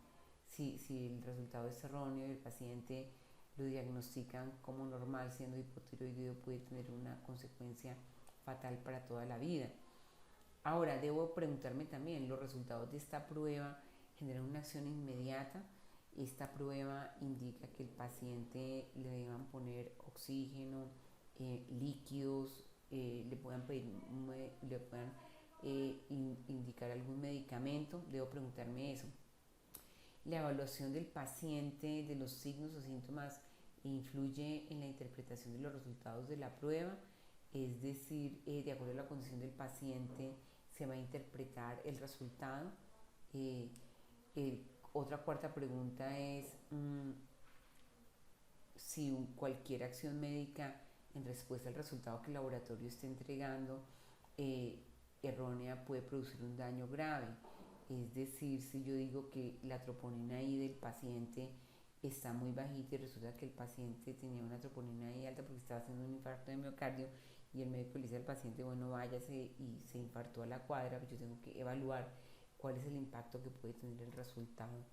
Si el resultado es erróneo y el paciente lo diagnostican como normal siendo hipotiroideo, puede tener una consecuencia fatal para toda la vida. Ahora, debo preguntarme también, ¿los resultados de esta prueba generan una acción inmediata? Esta prueba indica que el paciente le deban poner oxígeno, líquidos, le puedan indicar algún medicamento. Debo preguntarme eso. La evaluación del paciente, de los signos o síntomas, influye en la interpretación de los resultados de la prueba. Es decir, de acuerdo a la condición del paciente, se va a interpretar el resultado. Otra cuarta pregunta es si cualquier acción médica en respuesta al resultado que el laboratorio esté entregando errónea puede producir un daño grave. Es decir, si yo digo que la troponina I del paciente está muy bajita y resulta que el paciente tenía una troponina I alta porque estaba haciendo un infarto de miocardio, y el médico le dice al paciente, bueno, váyase, y se infartó a la cuadra, pues yo tengo que evaluar cuál es el impacto que puede tener el resultado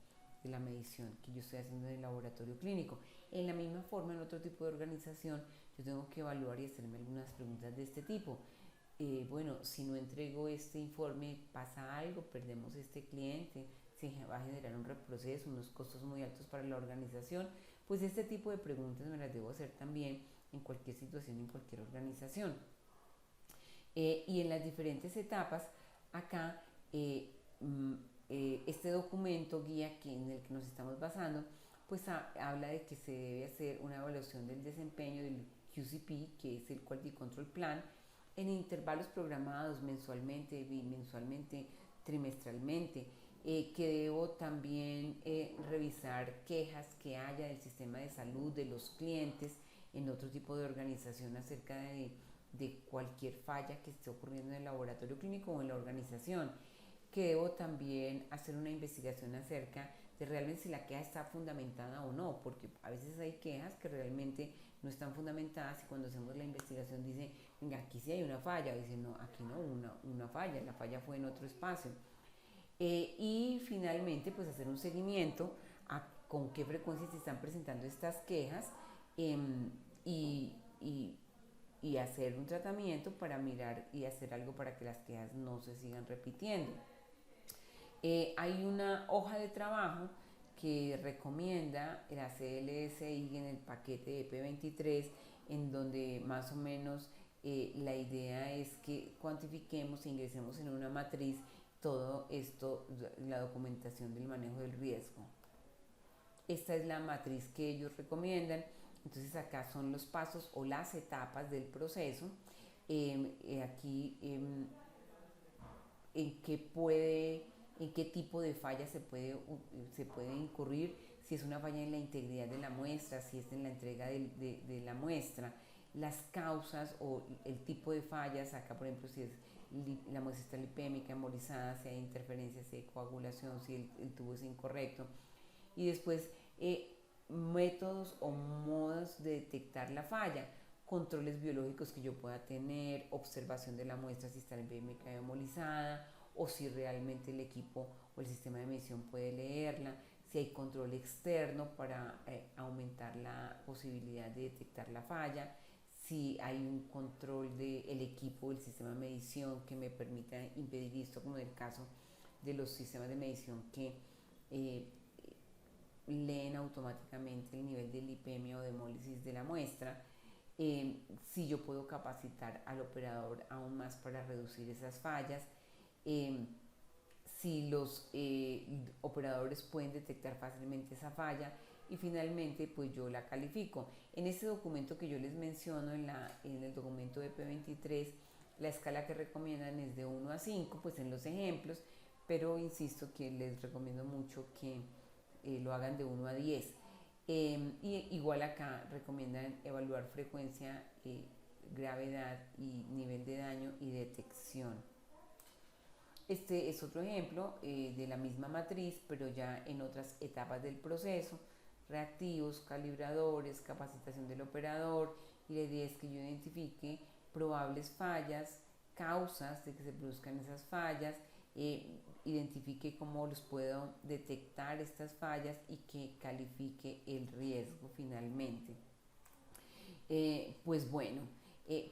de la medición que yo estoy haciendo en el laboratorio clínico. En la misma forma, en otro tipo de organización, yo tengo que evaluar y hacerme algunas preguntas de este tipo. Bueno, si no entrego este informe, pasa algo, perdemos este cliente, se va a generar un reproceso, unos costos muy altos para la organización. Pues este tipo de preguntas me las debo hacer también en cualquier situación, en cualquier organización. Y en las diferentes etapas, acá, este documento guía en el que nos estamos basando, pues habla de que se debe hacer una evaluación del desempeño del QCP, que es el Quality Control Plan, en intervalos programados mensualmente, bimensualmente, trimestralmente, que debo también revisar quejas que haya del sistema de salud, de los clientes, en otro tipo de organización acerca de cualquier falla que esté ocurriendo en el laboratorio clínico o en la organización, que debo también hacer una investigación acerca de realmente si la queja está fundamentada o no, porque a veces hay quejas que realmente no están fundamentadas y cuando hacemos la investigación dice, venga, aquí sí hay una falla, o dice, no, aquí no hubo una falla, la falla fue en otro espacio. Y finalmente, pues hacer un seguimiento a con qué frecuencia se están presentando estas quejas eh, y, y, y hacer un tratamiento para mirar y hacer algo para que las quejas no se sigan repitiendo. Hay una hoja de trabajo que recomienda la CLSI en el paquete de EP23, en donde más o menos la idea es que cuantifiquemos e ingresemos en una matriz todo esto, la documentación del manejo del riesgo. Esta es la matriz que ellos recomiendan. Entonces acá son los pasos o las etapas del proceso. Aquí en qué en qué tipo de falla se puede incurrir, si es una falla en la integridad de la muestra, si es en la entrega de la muestra, las causas o el tipo de fallas, acá por ejemplo si es la muestra está lipémica, embolizada, si hay interferencia, si hay coagulación, si el tubo es incorrecto. Y después métodos o modos de detectar la falla, controles biológicos que yo pueda tener, observación de la muestra si está lipémica o embolizada, o si realmente el equipo o el sistema de medición puede leerla, si hay control externo para aumentar la posibilidad de detectar la falla, si hay un control del equipo, del sistema de medición que me permita impedir esto, como en el caso de los sistemas de medición que eh, leen automáticamente el nivel de lipemia o de hemólisis de la muestra, si yo puedo capacitar al operador aún más para reducir esas fallas, eh, si los operadores pueden detectar fácilmente esa falla y finalmente pues yo la califico. En este documento que yo les menciono, en el documento de P23, la escala que recomiendan es de 1 a 5, pues en los ejemplos, pero insisto que les recomiendo mucho que lo hagan de 1 a 10. Y igual acá recomiendan evaluar frecuencia, gravedad y nivel de daño y detección. Este es otro ejemplo de la misma matriz, pero ya en otras etapas del proceso, reactivos, calibradores, capacitación del operador, y la idea es que yo identifique probables fallas, causas de que se produzcan esas fallas, identifique cómo los puedo detectar estas fallas y que califique el riesgo finalmente. Pues bueno,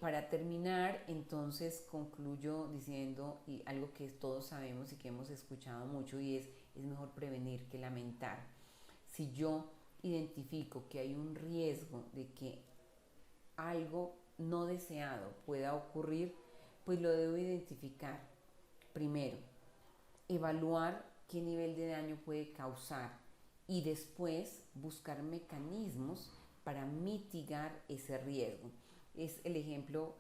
para terminar, entonces concluyo diciendo y algo que todos sabemos y que hemos escuchado mucho y es mejor prevenir que lamentar. Si yo identifico que hay un riesgo de que algo no deseado pueda ocurrir, pues lo debo identificar. Primero, evaluar qué nivel de daño puede causar y después buscar mecanismos para mitigar ese riesgo. Es el ejemplo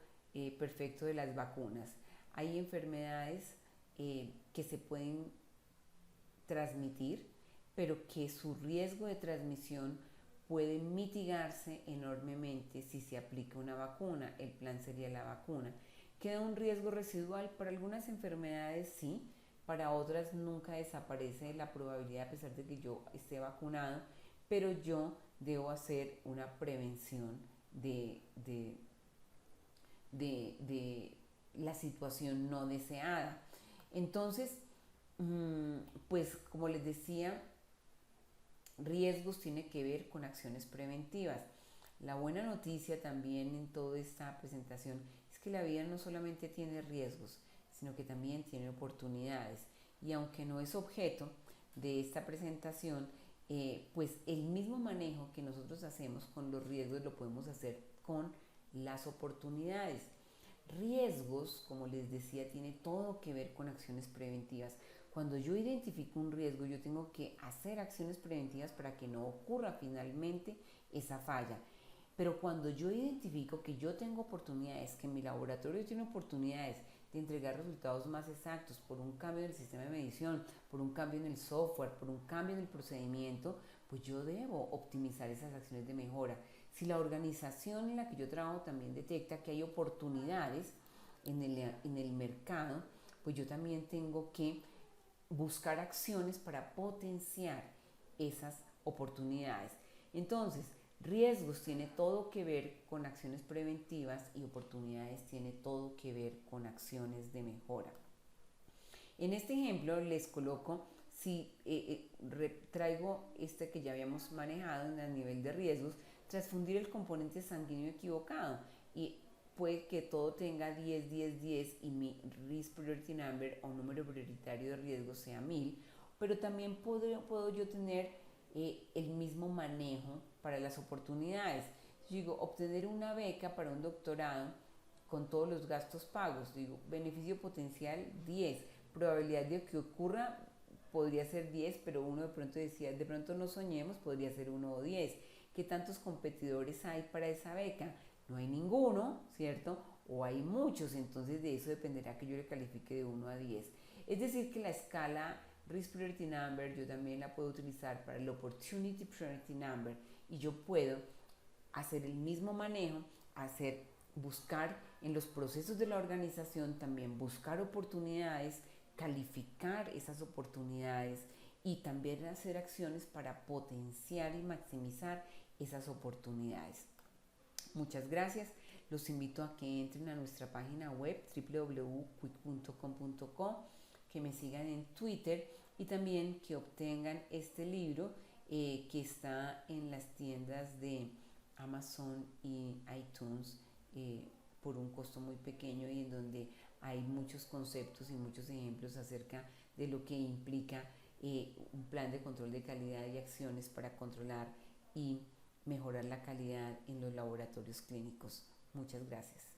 perfecto de las vacunas. Hay enfermedades que se pueden transmitir, pero que su riesgo de transmisión puede mitigarse enormemente si se aplica una vacuna. El plan sería la vacuna. Queda un riesgo residual para algunas enfermedades, sí, para otras nunca desaparece la probabilidad a pesar de que yo esté vacunado, pero yo debo hacer una prevención de la situación no deseada. Entonces, pues como les decía, riesgos tiene que ver con acciones preventivas. La buena noticia también en toda esta presentación es que la vida no solamente tiene riesgos, sino que también tiene oportunidades. Y aunque no es objeto de esta presentación, pues el mismo manejo que nosotros hacemos con los riesgos lo podemos hacer con las oportunidades. Riesgos, como les decía, tiene todo que ver con acciones preventivas. Cuando yo identifico un riesgo, yo tengo que hacer acciones preventivas para que no ocurra finalmente esa falla. Pero cuando yo identifico que yo tengo oportunidades, que mi laboratorio tiene oportunidades de entregar resultados más exactos por un cambio del sistema de medición, por un cambio en el software, por un cambio en el procedimiento, pues yo debo optimizar esas acciones de mejora. Si la organización en la que yo trabajo también detecta que hay oportunidades en el mercado, pues yo también tengo que buscar acciones para potenciar esas oportunidades. Entonces, riesgos tiene todo que ver con acciones preventivas y oportunidades tiene todo que ver con acciones de mejora. En este ejemplo les coloco, si traigo este que ya habíamos manejado en el nivel de riesgos, transfundir el componente sanguíneo equivocado y puede que todo tenga 10, 10, 10 y mi risk priority number o número prioritario de riesgo sea 1000, pero también puedo yo tener el mismo manejo para las oportunidades. Yo digo, obtener una beca para un doctorado con todos los gastos pagos, digo, beneficio potencial 10, probabilidad de que ocurra podría ser 10, pero uno de pronto decía, de pronto no soñemos, podría ser 1 o 10. ¿Qué tantos competidores hay para esa beca? No hay ninguno, ¿cierto? O hay muchos, entonces de eso dependerá que yo le califique de 1 a 10. Es decir, que la escala Risk Priority Number yo también la puedo utilizar para el Opportunity Priority Number y yo puedo hacer el mismo manejo, buscar en los procesos de la organización también buscar oportunidades, calificar esas oportunidades y también hacer acciones para potenciar y maximizar esas oportunidades. Muchas gracias. Los invito a que entren a nuestra página web www.quick.com.co, que me sigan en Twitter y también que obtengan este libro que está en las tiendas de Amazon y iTunes por un costo muy pequeño y en donde hay muchos conceptos y muchos ejemplos acerca de lo que implica un plan de control de calidad y acciones para controlar y mejorar la calidad en los laboratorios clínicos. Muchas gracias.